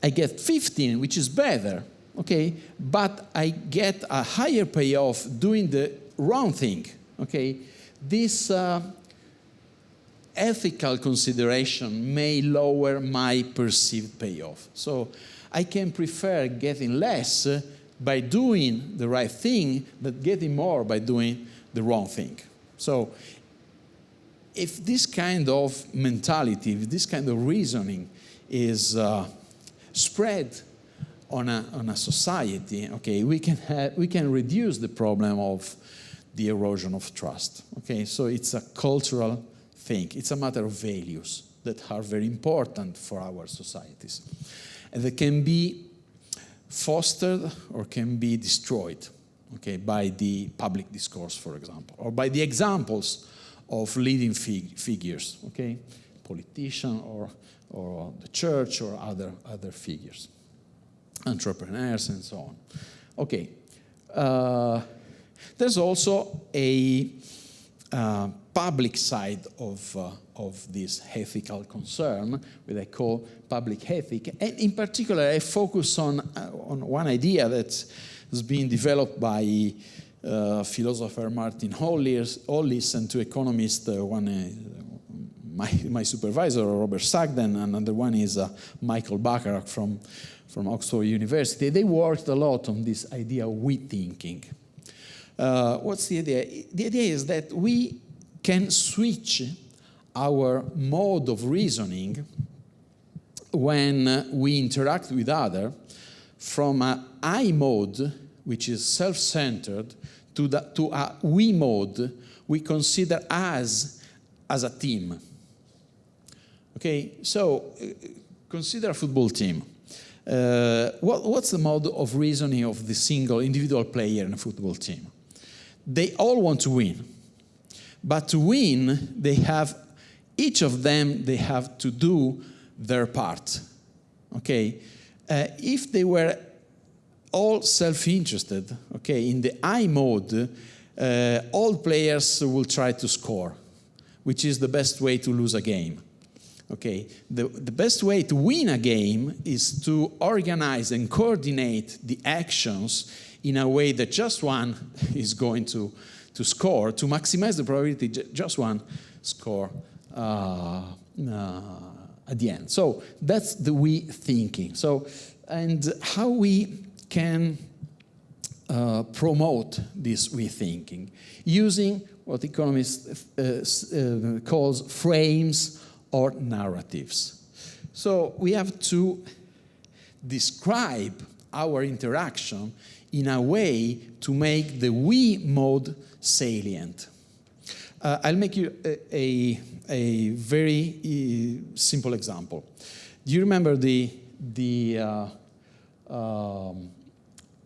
I get 15, which is better, okay? But I get a higher payoff doing the wrong thing, okay? This ethical consideration may lower my perceived payoff. So I can prefer getting less by doing the right thing than getting more by doing the wrong thing. So if this kind of mentality, if this kind of reasoning is spread on a society, okay, we can reduce the problem of the erosion of trust. Okay, so it's a cultural thing. It's a matter of values that are very important for our societies, and that can be fostered or can be destroyed, okay, by the public discourse, for example, or by the examples of leading figures, okay, politician or the church or other figures, entrepreneurs and so on. Okay, there's also a public side of this ethical concern, which I call public ethic. And in particular, I focus on one idea that has been developed by philosopher Martin Hollis and two economists, my supervisor, Robert Sugden, and another one is Michael Bacharach from Oxford University. They worked a lot on this idea of we thinking. What's the idea? The idea is that we can switch our mode of reasoning when we interact with others from a I mode, which is self-centered, to a we mode we consider as a team. Okay, so consider a football team. What's the mode of reasoning of the single individual player in a football team? They all want to win. But to win, each of them, they have to do their part. Okay? If they were all self-interested, okay, in the I mode, all players will try to score, which is the best way to lose a game. Okay, the best way to win a game is to organize and coordinate the actions in a way that just one is going to score, to maximize the probability just one score at the end. So that's the we thinking. So, and how we can promote this we thinking using what economists calls frames or narratives. So we have to describe our interaction in a way to make the we mode salient. I'll make you a very simple example. Do you remember the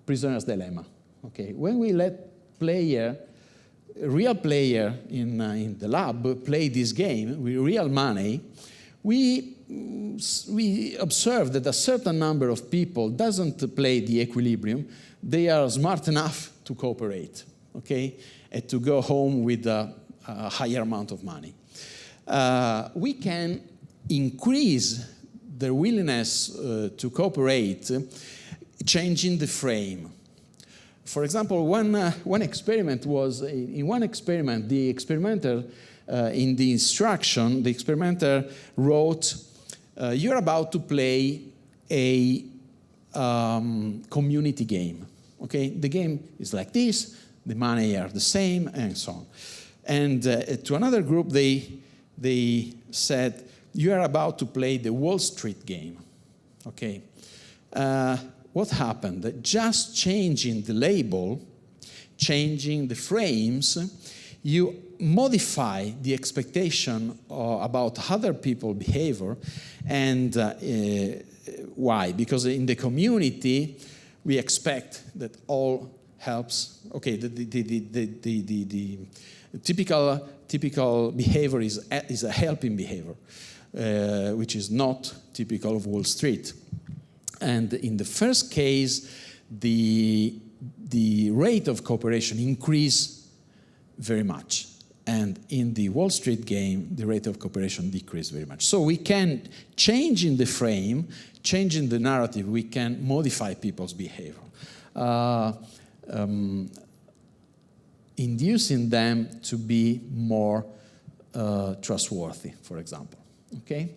prisoner's dilemma? Okay, when we let real player in the lab play this game with real money, we observe that a certain number of people doesn't play the equilibrium. They are smart enough to cooperate, okay, and to go home with a higher amount of money. We can increase their willingness to cooperate, changing the frame. For example, one experiment was, in one experiment, the experimenter, in the instruction, the experimenter wrote, you're about to play a community game. Okay, the game is like this, the money are the same, and so on. And to another group, they said, you are about to play the Wall Street game. Okay. What happened? Just changing the label, changing the frames, you modify the expectation about other people's behavior. And why? Because in the community, we expect that all helps. Okay, the typical behavior is a helping behavior, which is not typical of Wall Street. And in the first case, the rate of cooperation increased very much. And in the Wall Street game, the rate of cooperation decreased very much. So we can change in the frame, change in the narrative, we can modify people's behavior. Inducing them to be more trustworthy, for example. Okay?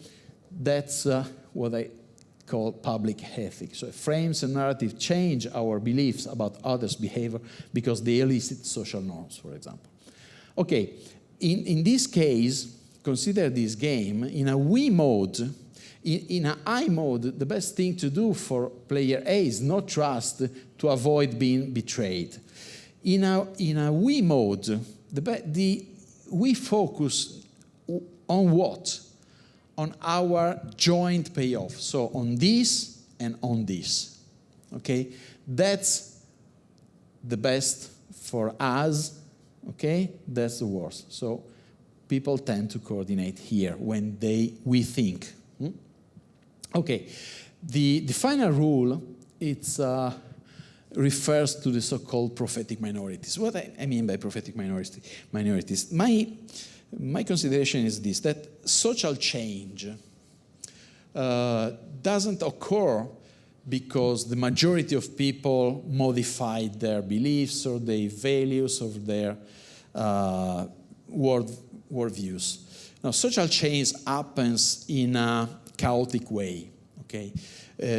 That's what I call public ethics. So frames and narrative change our beliefs about others' behavior because they elicit social norms, for example. Okay, in this case, consider this game in a we mode. In an I mode, the best thing to do for player A is not trust to avoid being betrayed. In a we mode, we focus on what? On our joint payoff. So on this and on this. Okay? That's the best for us. Okay? That's the worst. So people tend to coordinate here when we think. Okay. The final rule, it's refers to the so-called prophetic minorities. What I mean by prophetic minorities? My consideration is this, that social change doesn't occur because the majority of people modified their beliefs or their values or their worldviews. Now, social change happens in a chaotic way, okay?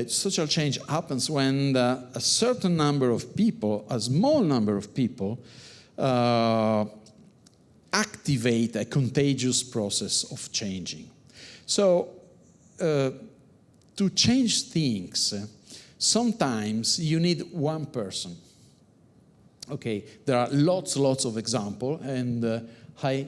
Social change happens when a certain number of people, a small number of people, activate a contagious process of changing. So to change things, sometimes you need one person. Okay, there are lots of examples, and I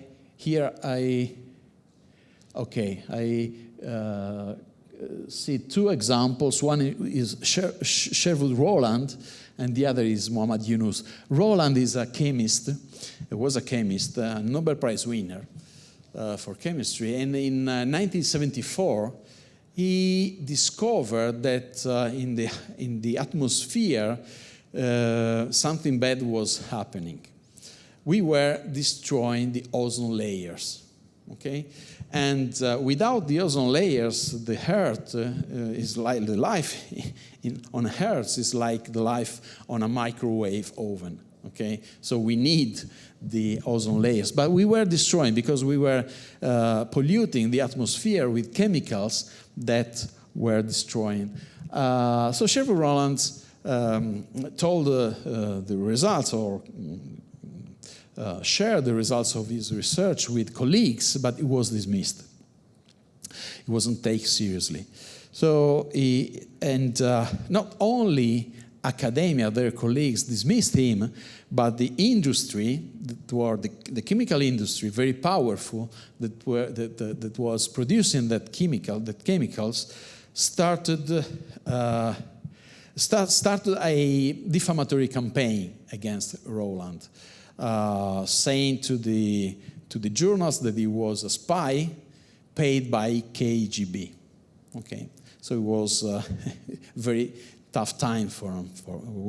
see two examples. One is Sherwood Rowland, and the other is Muhammad Yunus. Rowland is a chemist, was a chemist, a Nobel Prize winner for chemistry, and in 1974, he discovered that in the atmosphere, something bad was happening. We were destroying the ozone layers, okay? And without the ozone layers, the Earth is like the life on Earth is like the life on a microwave oven, okay? So we need the ozone layers. But we were destroying because we were polluting the atmosphere with chemicals that were destroying. So Sherwood Rowland told the results or shared the results of his research with colleagues, but it was dismissed. It wasn't taken seriously. So not only academia, their colleagues dismissed him, but the industry, the chemical industry, very powerful, that was producing that chemicals, started a defamatory campaign against Rowland, saying to the journals that he was a spy paid by KGB. Okay, so it was a very tough time for him.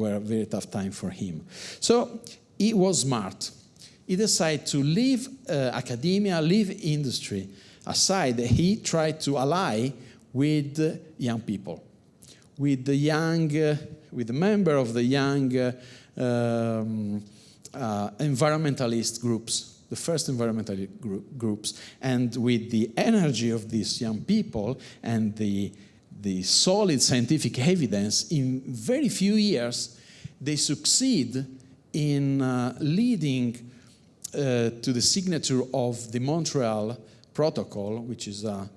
A very tough time for him. So he was smart. He decided to leave academia, leave industry aside. He tried to ally with young people, with the member of the young environmentalist groups, the first environmental groups, and with the energy of these young people and the solid scientific evidence, in very few years, they succeed in leading to the signature of the Montreal Protocol, which is a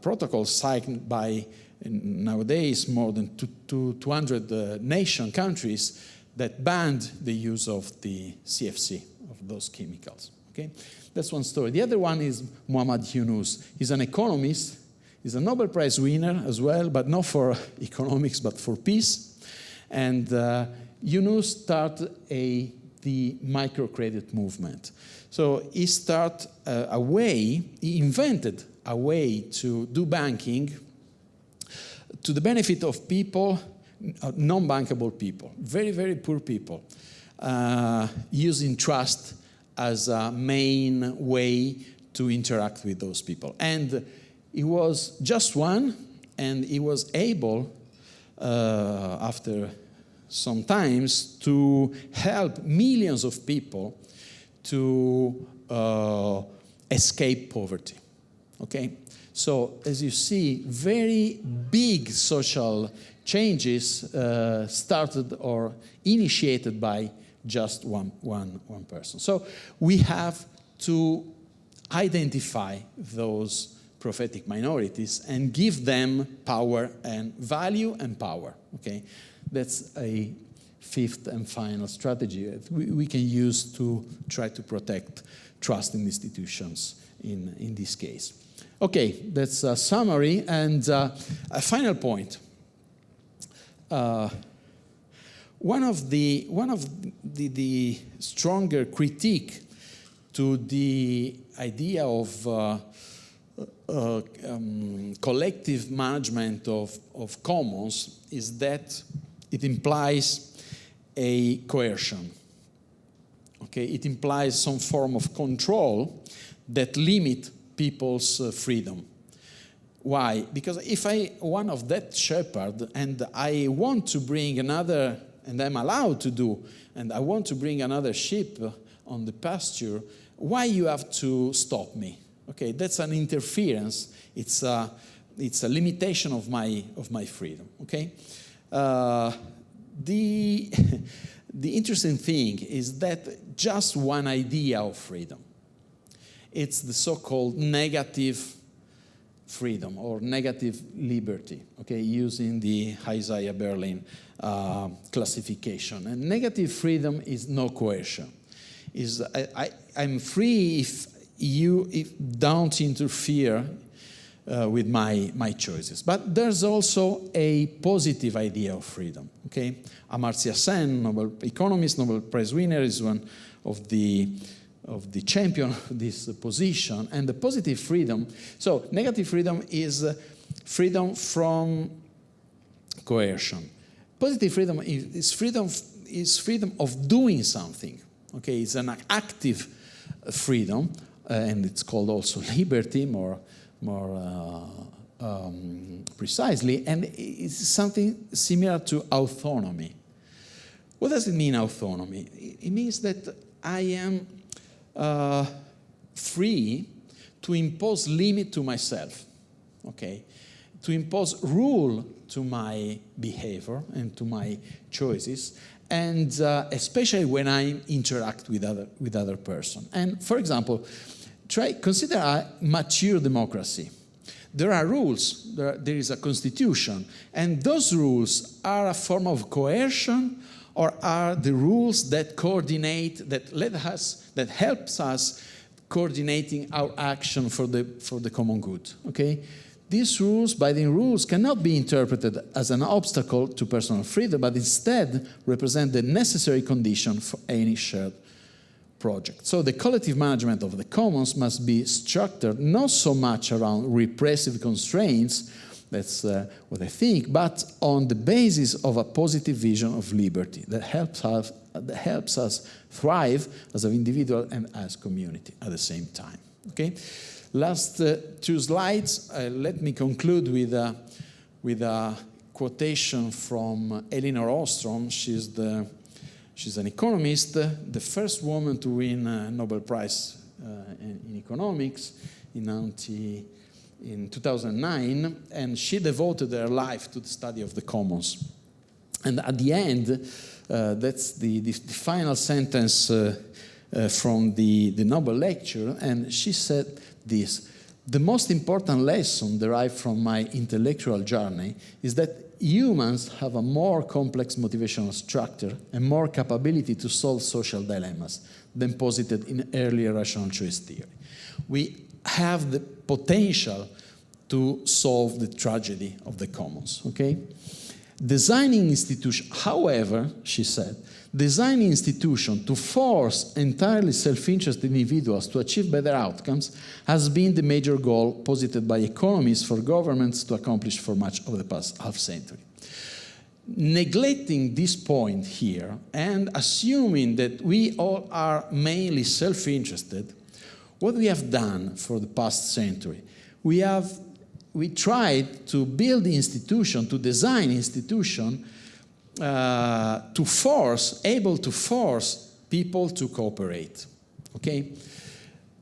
protocol signed by nowadays more than 200 countries that banned the use of the CFC, of those chemicals. Okay? That's one story. The other one is Muhammad Yunus. He's an economist. He's a Nobel Prize winner as well, but not for economics, but for peace. And Yunus started the microcredit movement. So he invented a way to do banking to the benefit of people, non-bankable people, very, very poor people, using trust as a main way to interact with those people. And he was just one, and he was able, after some times, to help millions of people to escape poverty. Okay? So, as you see, very big social changes started or initiated by just one person. So we have to identify those prophetic minorities and give them power and value and power. Okay, that's a fifth and final strategy that we can use to try to protect trust in institutions in this case. Okay, that's a summary and a final point. One of the stronger critique to the idea of collective management of commons is that it implies a coercion. Okay, it implies some form of control that limit people's freedom. Why? Because if one of that shepherd and I want to bring another, and I'm allowed to do, and I want to bring another sheep on the pasture, why you have to stop me? Okay, that's an interference. It's a limitation of my freedom. Okay, the interesting thing is that just one idea of freedom, It's the so-called negative freedom or negative liberty, okay, using the Isaiah Berlin classification. And negative freedom is no coercion. I'm free if you don't interfere with my choices. But there's also a positive idea of freedom, okay? Amartya Sen, Nobel economist, Nobel Prize winner, is one of the champion of this position. And the positive freedom, so negative freedom is freedom from coercion. Positive freedom is freedom of doing something, okay? It's an active freedom, and it's called also liberty, more precisely, and it's something similar to autonomy. What does it mean, autonomy? It means that I am free to impose limit to myself, okay? To impose rule to my behavior and to my choices, and especially when I interact with other person. And for example, consider a mature democracy. There are rules, there is a constitution, and those rules are a form of coercion, or are the rules that coordinate, that helps us coordinating our action for the common good, okay? These rules, binding rules, cannot be interpreted as an obstacle to personal freedom, but instead represent the necessary condition for any shared project. So the collective management of the commons must be structured not so much around repressive constraints, that's what I think, but on the basis of a positive vision of liberty that helps us thrive as an individual and as community at the same time. Okay? Last two slides, let me conclude with a quotation from Elinor Ostrom. She's an economist, the first woman to win a Nobel Prize in economics in 2009, and she devoted her life to the study of the commons. And at the end, that's the final sentence from the Nobel lecture, and she said this: the most important lesson derived from my intellectual journey is that humans have a more complex motivational structure and more capability to solve social dilemmas than posited in earlier rational choice theory. We have the potential to solve the tragedy of the commons, okay? Designing institution, however, she said, designing institution to force entirely self-interested individuals to achieve better outcomes has been the major goal posited by economists for governments to accomplish for much of the past half-century. Neglecting this point here and assuming that we all are mainly self-interested, what we have done for the past century, we tried to build the institution, to design institution able to force people to cooperate, okay?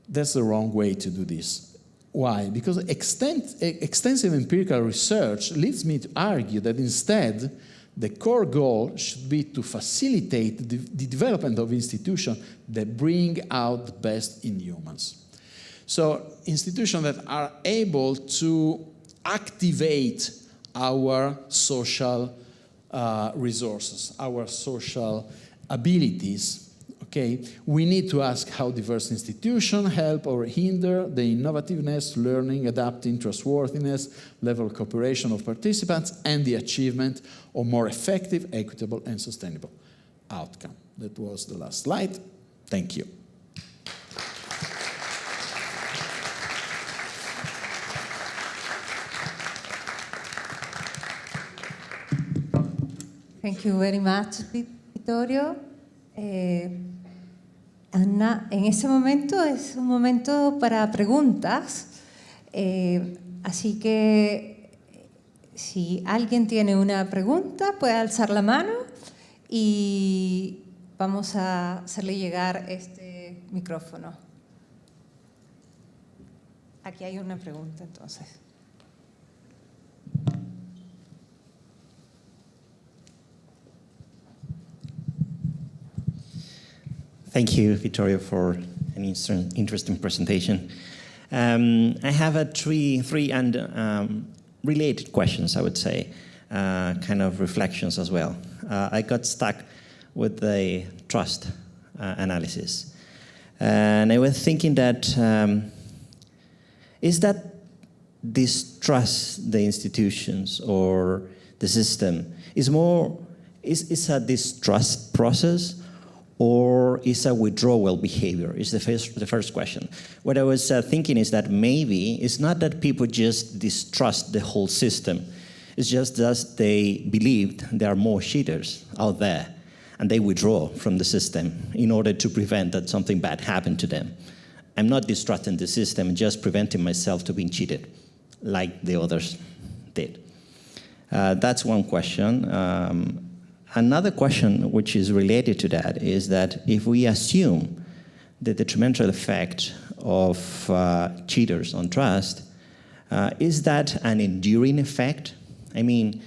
That's the wrong way to do this. Why? Because extensive empirical research leads me to argue that instead, the core goal should be to facilitate the development of institutions that bring out the best in humans. So institutions that are able to activate our social resources, our social abilities, okay? We need to ask how diverse institutions help or hinder the innovativeness, learning, adapting, trustworthiness, level of cooperation of participants, and the achievement of more effective, equitable, and sustainable outcome. That was the last slide. Thank you. Thank you very much, Vittorio. Anna, en este momento es un momento para preguntas, así que si alguien tiene una pregunta puede alzar la mano y vamos a hacerle llegar este micrófono. Aquí hay una pregunta entonces. Thank you, Vittorio, for an interesting presentation. I have three related questions, I would say, kind of reflections as well. I got stuck with the trust analysis. And I was thinking that, is that distrust the institutions or the system is a distrust process or is a withdrawal behavior? Is the first question. What I was thinking is that maybe it's not that people just distrust the whole system. It's just that they believed there are more cheaters out there and they withdraw from the system in order to prevent that something bad happened to them. I'm not distrusting the system, just preventing myself to being cheated like the others did. That's one question. Another question which is related to that is that if we assume the detrimental effect of cheaters on trust, is that an enduring effect? I mean,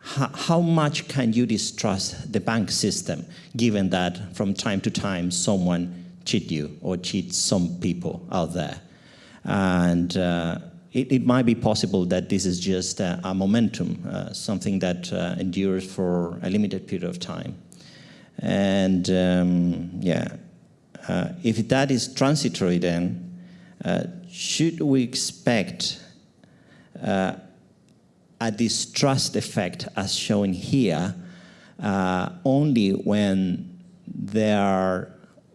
how much can you distrust the bank system, given that from time to time someone cheats you or cheats some people out there? And it might be possible that this is just a momentum, something that endures for a limited period of time. And if that is transitory, then should we expect a distrust effect as shown here only when there are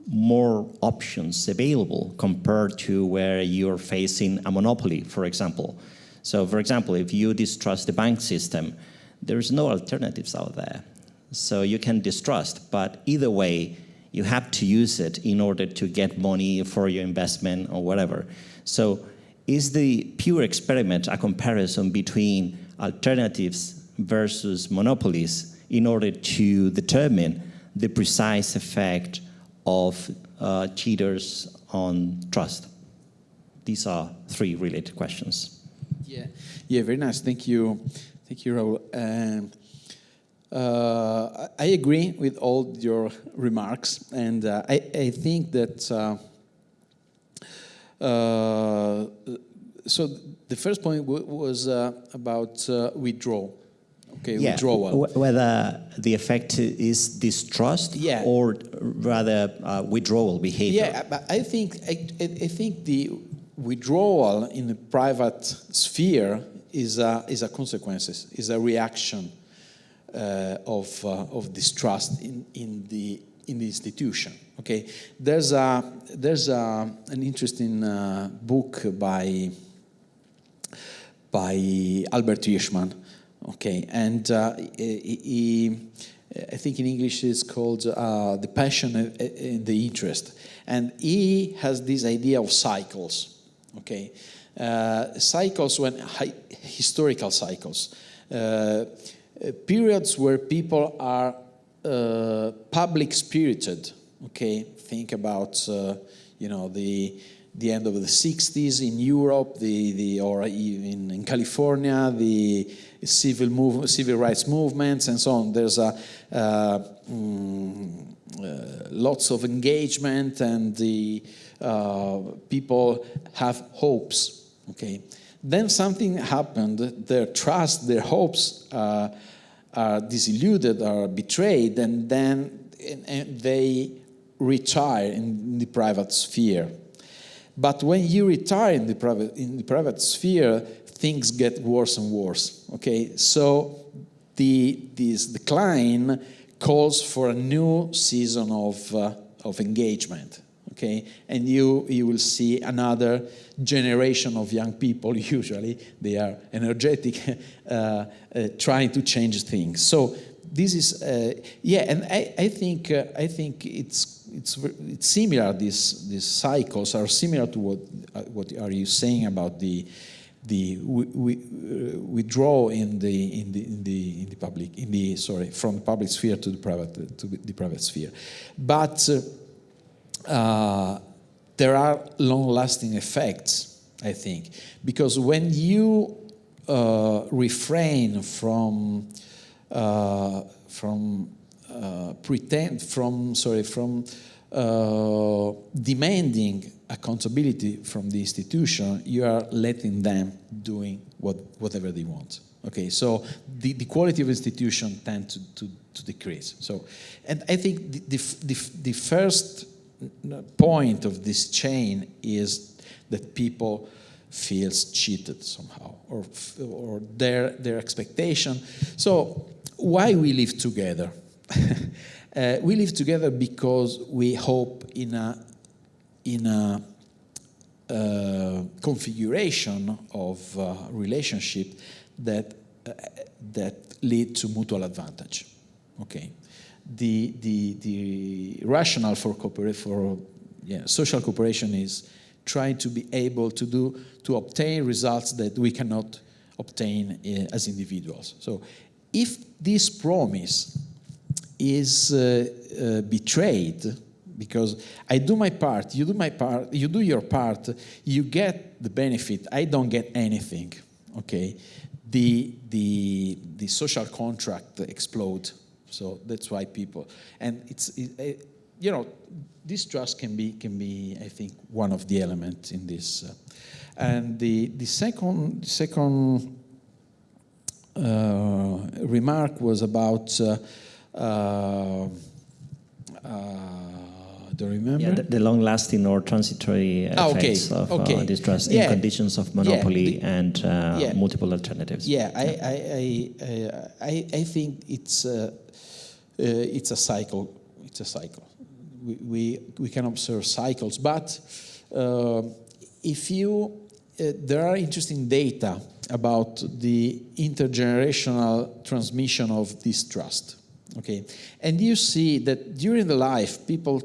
more options available compared to where you're facing a monopoly, for example. So, for example, if you distrust the bank system, there's no alternatives out there. So you can distrust, but either way, you have to use it in order to get money for your investment or whatever. So is the pure experiment a comparison between alternatives versus monopolies in order to determine the precise effect of cheaters on trust? These are three related questions. Yeah, very nice. Thank you, Raul. I agree with all your remarks, and I think that so the first point was about withdrawal. Okay, yeah, withdrawal. Whether the effect is distrust or rather withdrawal behavior. Yeah, but I think the withdrawal in the private sphere is a consequence, is a reaction of distrust in the institution. Okay, there's an interesting book by Albert Hirschman. Okay, and I think in English it's called The Passion and the Interest. And he has this idea of cycles, okay? Cycles, historical cycles. Periods where people are public-spirited, okay? Think about, the end of the 60s in Europe, or even in California, the civil rights movements and so on. There's lots of engagement, and the people have hopes. Okay, then something happened. Their trust, their hopes are disiluded, are betrayed, and then they retire in the private sphere. But when you retire in the private sphere, things get worse and worse. Okay, so this decline calls for a new season of engagement. Okay, and you will see another generation of young people. Usually, they are energetic, trying to change things. So this is and I think it's similar. These cycles are similar to what are you saying about the withdrawal from the public sphere to the private sphere, but there are long-lasting effects, I think, because when you refrain from demanding accountability from the institution, you are letting them doing whatever they want. Okay, so the quality of institution tend to decrease. So, and I think the first point of this chain is that people feels cheated somehow, or their expectation. So why we live together? We live together because we hope in a configuration of relationship that lead to mutual advantage. Okay, the rationale for social cooperation is trying to be able to obtain results that we cannot obtain as individuals. So if this promise is betrayed, because I do my part, you do my part, you do your part, you get the benefit, I don't get anything, okay? The social contract explodes. So that's why people, and this trust can be, I think, one of the elements in this. And the second remark was about, do you remember? Yeah, the long-lasting or transitory effects of this trust in conditions of monopoly and multiple alternatives. Yeah, I think it's a cycle. It's a cycle. We can observe cycles, but if you there are interesting data about the intergenerational transmission of this trust. Okay, and you see that during the life people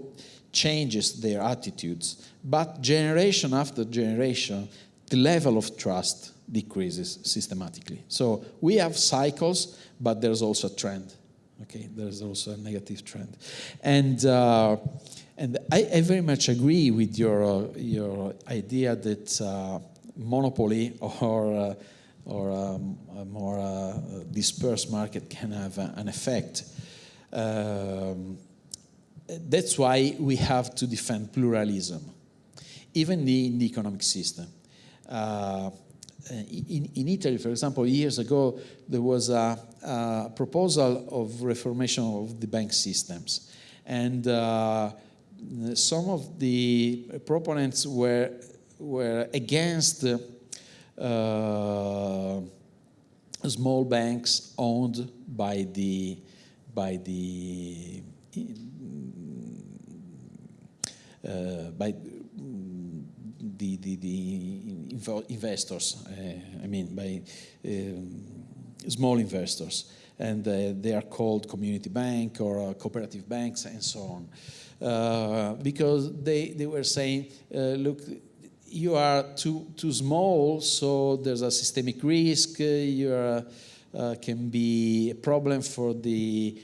changes their attitudes, but generation after generation, the level of trust decreases systematically. So we have cycles, but there's also a trend. Okay, there's also a negative trend, and I very much agree with your idea that monopoly or a more dispersed market can have an effect. That's why we have to defend pluralism, even in the economic system. In Italy, for example, years ago, there was a proposal of reformation of the bank systems. And some of the proponents were against small banks owned by the investors, I mean by small investors, and they are called community bank or cooperative banks and so on, because they were saying, look, you are too small, so there's a systemic risk, you can be a problem for the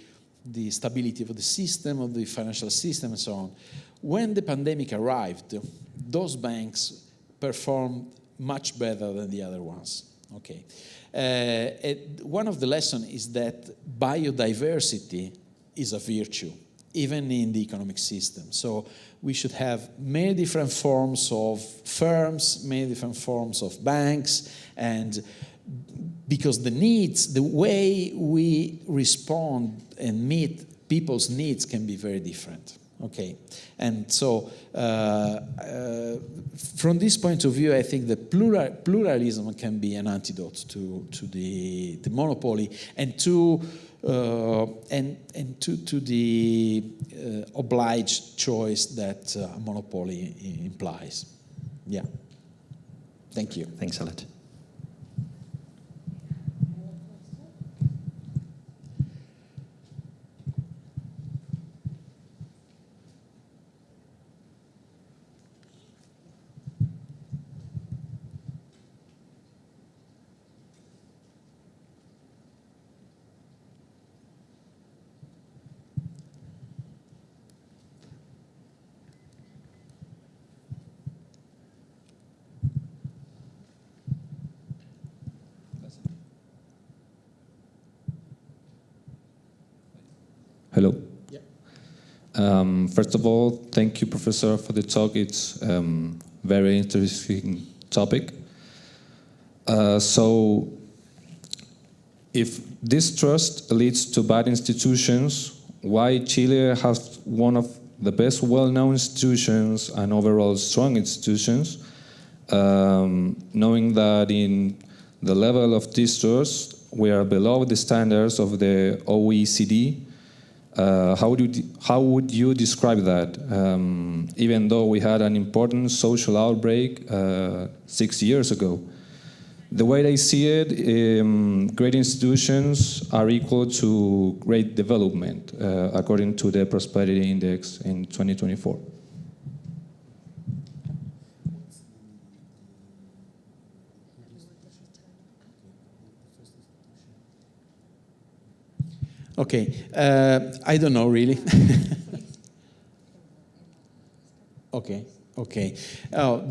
stability of the system, of the financial system, and so on. When the pandemic arrived, those banks performed much better than the other ones. Okay, one of the lessons is that biodiversity is a virtue, even in the economic system. So we should have many different forms of firms, many different forms of banks, and because the needs, the way we respond and meet people's needs can be very different. Okay, and so from this point of view, I think that pluralism can be an antidote to the monopoly and to the obliged choice that a monopoly implies. Yeah. Thank you. Thanks a lot. Hello. Yeah. First of all, thank you, Professor, for the talk. It's very interesting topic. So, if distrust leads to bad institutions, why Chile has one of the best well-known institutions and overall strong institutions, knowing that in the level of distrust we are below the standards of the OECD. How would you describe that? Even though we had an important social outbreak 6 years ago. The way I see it, great institutions are equal to great development, according to the Prosperity Index in 2024. Okay, I don't know really. Okay. Oh,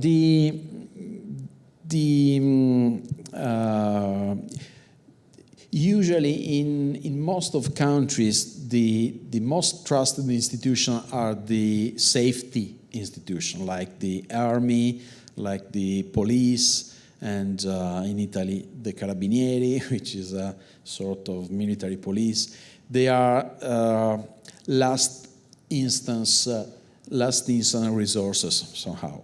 usually in most of countries, the most trusted institutions are the safety institution, like the army, like the police, and in Italy, the carabinieri, which is a sort of military police. They are last instance resources somehow.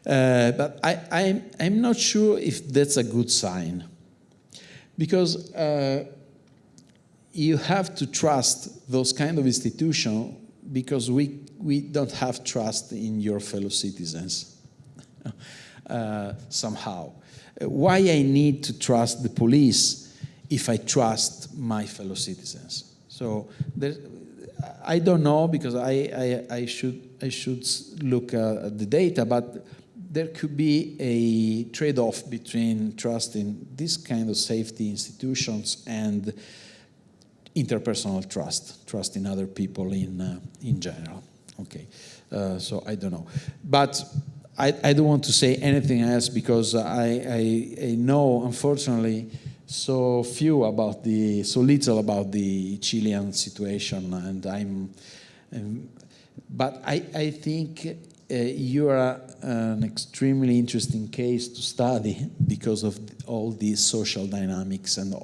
But I'm not sure if that's a good sign, because you have to trust those kind of institutions, because we don't have trust in your fellow citizens somehow. Why I need to trust the police if I trust my fellow citizens? So I don't know, because I should look at the data, but there could be a trade-off between trusting this kind of safety institutions and interpersonal trust in other people in general. Okay, so I don't know, but I don't want to say anything else, because I know, unfortunately, so little about the Chilean situation, and but I think you are an extremely interesting case to study, because of all these social dynamics and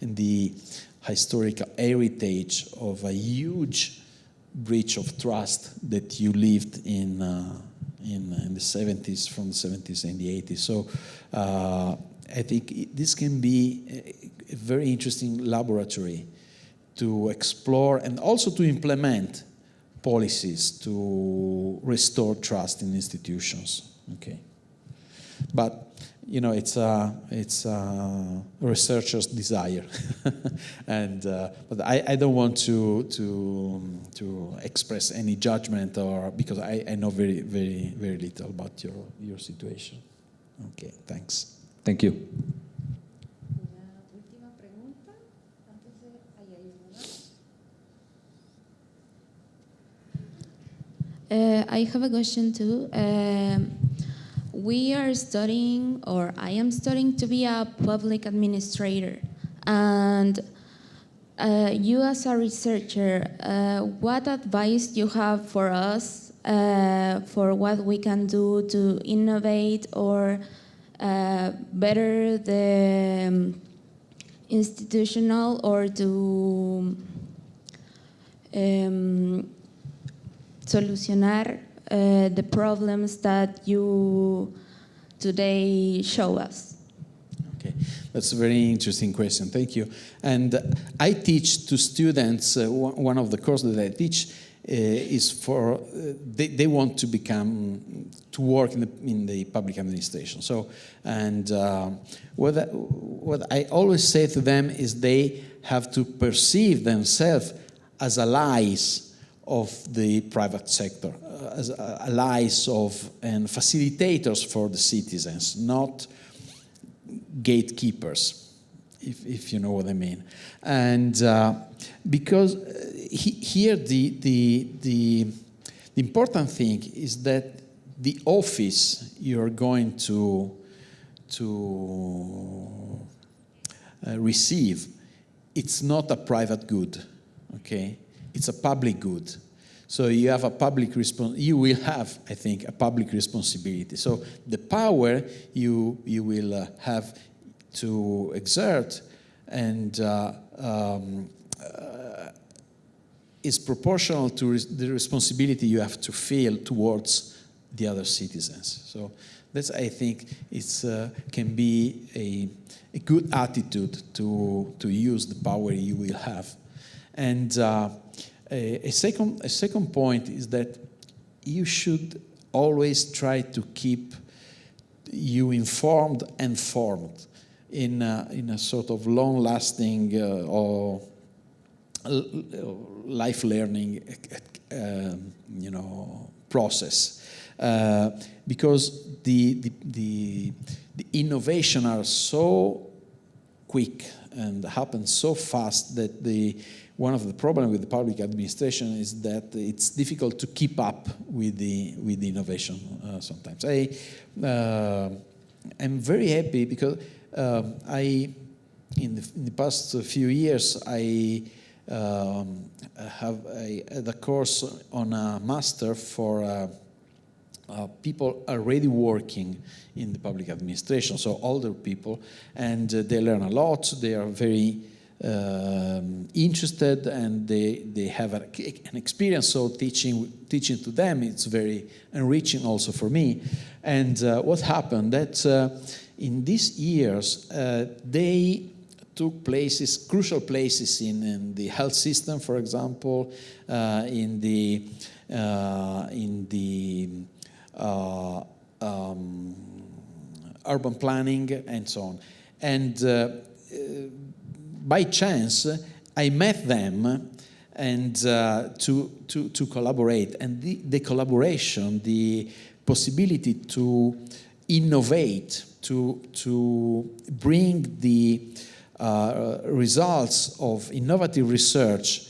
the historical heritage of a huge breach of trust that you lived in the 70s, from the 70s and the 80s. So I think this can be a very interesting laboratory to explore and also to implement policies to restore trust in institutions. Okay, but you know, it's a researcher's desire, and but I don't want to express any judgment, or because I know very little about your situation. Okay, thanks. Thank you. I have a question too. We are studying, or I am studying to be a public administrator. And you as a researcher, what advice do you have for us for what we can do to innovate or better the institutional, or to solucionar the problems that you today show us? Okay, that's a very interesting question. Thank you. And I teach to students, one of the courses that I teach is for, they want to work in the public administration. So, and what I always say to them is they have to perceive themselves as allies of the private sector, as allies of and facilitators for the citizens, not gatekeepers, if you know what I mean. And because here the important thing is that the office you're going to receive, it's not a private good, okay? It's a public good. So you have a you will have, I think, a public responsibility. So the power you will have to exert and is proportional to the responsibility you have to feel towards the other citizens. So that's, I think, can be a good attitude to use the power you will have. And a second point is that you should always try to keep you informed and formed in a sort of long-lasting or life learning, process, because the innovation are so quick and happen so fast that one of the problems with the public administration is that it's difficult to keep up with the innovation sometimes. I'm very happy because in the past few years I had a course on a master for people already working in the public administration, so older people, and they learn a lot. They are very interested, and they have an experience. So teaching to them, it's very enriching also for me. And what happened that in these years they took crucial places in the health system, for example, in the urban planning, and so on. And by chance, I met them and to collaborate. And the collaboration, the possibility to innovate, to bring the results of innovative research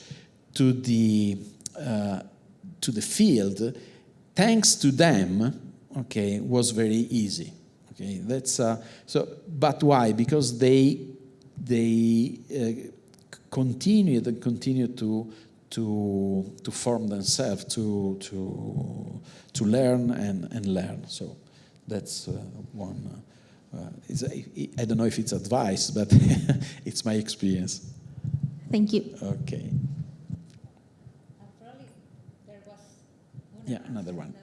to the field, thanks to them, okay, was very easy. Okay, that's so. But why? Because they continue to form themselves, to learn and learn. So that's one. I don't know if it's advice, but it's my experience. Thank you. Okay. Probably there was Yeah, another one.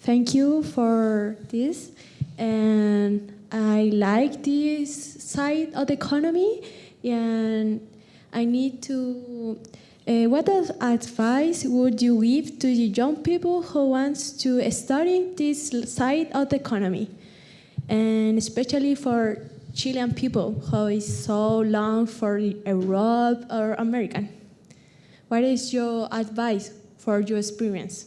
Thank you for this, and I like this side of the economy, and I need to, what advice would you give to the young people who wants to study this side of the economy, and especially for Chilean people who is so long for Europe or American? What is your advice for your experience?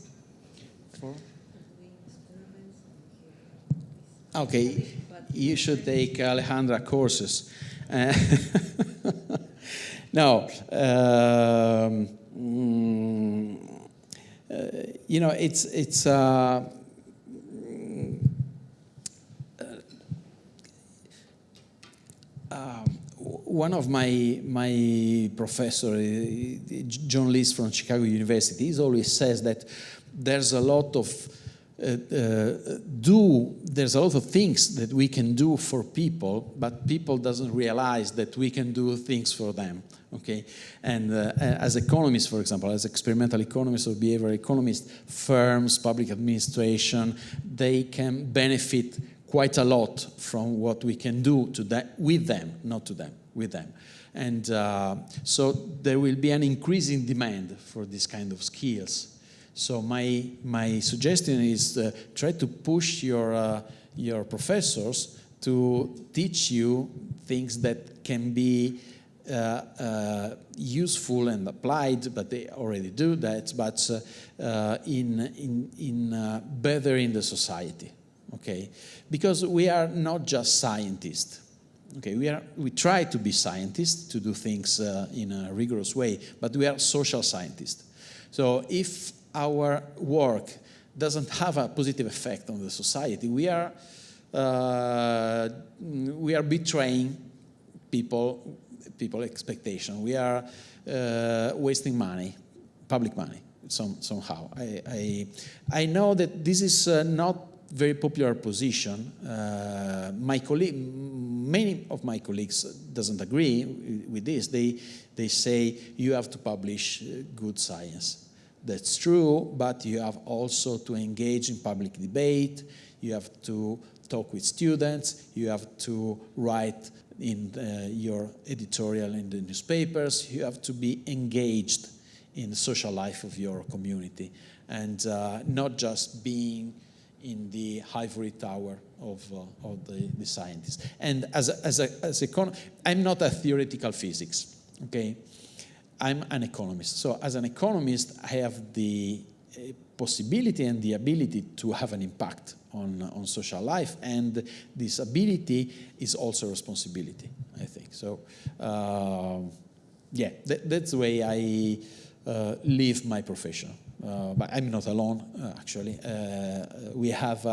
Okay, you should take Alejandra courses. No, it's one of my professor, John Lees from Chicago University, he always says that there's a lot of there's a lot of things that we can do for people, but people doesn't realize that we can do things for them. Okay, and as economists, for example, as experimental economists or behavioral economists, firms, public administration, they can benefit quite a lot from what we can do with them, not to them, with them. And so there will be an increasing demand for this kind of skills. So my suggestion is try to push your professors to teach you things that can be useful and applied, but they already do that, but better in the society. Okay, because we are not just scientists. Okay, we try to be scientists, to do things in a rigorous way, but we are social scientists. So if our work doesn't have a positive effect on the society, we are betraying people expectation. We are wasting money, public money, somehow. I know that this is not very popular position. Many of my colleagues doesn't agree with this. They say you have to publish good science. That's true, but you have also to engage in public debate. You have to talk with students. You have to write in your editorial in the newspapers. You have to be engaged in the social life of your community, and not just being in the ivory tower of the scientists. And I'm not a theoretical physics, okay? I'm an economist. So as an economist, I have the possibility and the ability to have an impact on social life, and this ability is also responsibility, I think. So, yeah, that's the way I live my profession. But I'm not alone, actually. We have,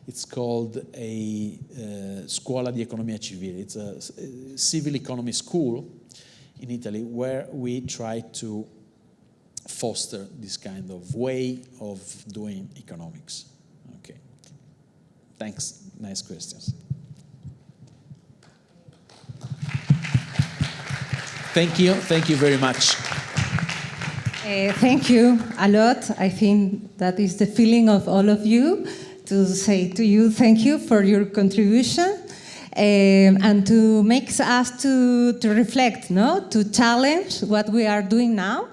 it's called a Scuola di Economia Civile. It's a civil economy school in Italy where we try to foster this kind of way of doing economics. Okay. Thanks. Nice questions. Thank you. Thank you very much. Thank you a lot. I think that is the feeling of all of you, to say to you thank you for your contribution, and to make us to reflect, no? To challenge what we are doing now.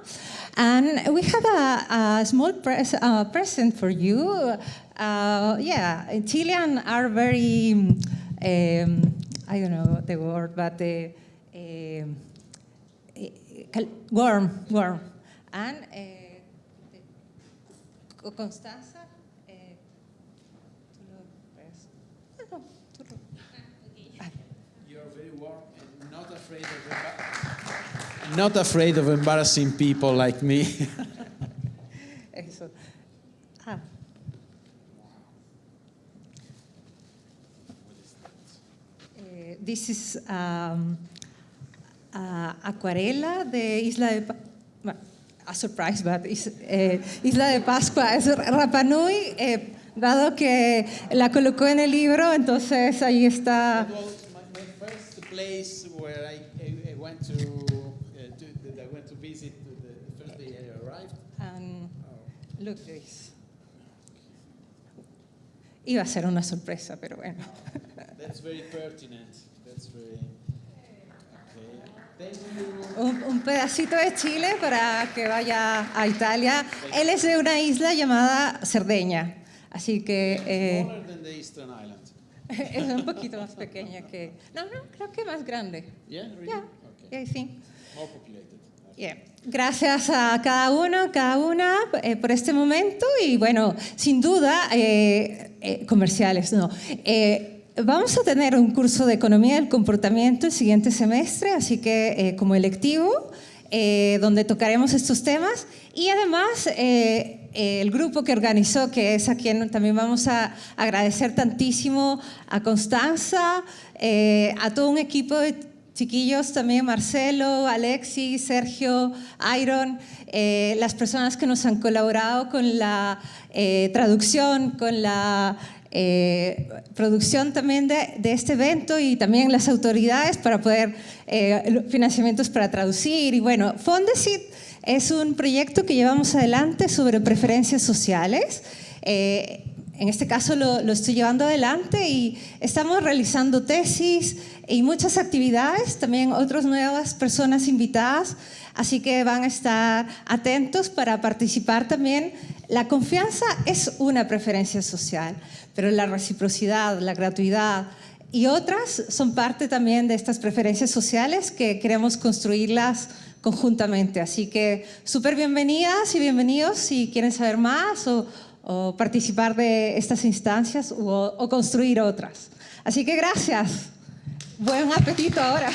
And we have a small present for you. Yeah, Chilean are very, I don't know the word, but warm. And Constanza, you're very warm and not afraid of embarrassing people like me. Eso. This is acuarela de Isla de a surprise, but Isla de Pascua es Rapa Nui, dado que la colocó en el libro, entonces ahí está. That was my first place where I went to visit the first day I arrived. And look this. Iba a ser una sorpresa, pero bueno. That's very pertinent. That's very. Un pedacito de Chile para que vaya a Italia. Él es de una isla llamada Cerdeña, así que es un poquito más pequeña que. No, creo que más grande. Yeah, really? Yeah, Okay. yeah, I think. More populated. Yeah. Gracias a cada uno, cada una por este momento y bueno, sin duda comerciales, no. Vamos a tener un curso de Economía del Comportamiento el siguiente semestre, así que como electivo, donde tocaremos estos temas. Y además, el grupo que organizó, que es a quien también vamos a agradecer tantísimo, a Constanza, a todo un equipo de chiquillos también, Marcelo, Alexis, Sergio, Iron, las personas que nos han colaborado con la traducción, con la producción también de este evento y también las autoridades para poder, financiamientos para traducir. Y bueno, Fondecyt es un proyecto que llevamos adelante sobre preferencias sociales. En este caso lo estoy llevando adelante y estamos realizando tesis y muchas actividades, también otras nuevas personas invitadas, así que van a estar atentos para participar también. La confianza es una preferencia social, pero la reciprocidad, la gratuidad y otras son parte también de estas preferencias sociales que queremos construirlas conjuntamente. Así que súper bienvenidas y bienvenidos si quieren saber más o participar de estas instancias o construir otras. Así que gracias. Buen apetito ahora.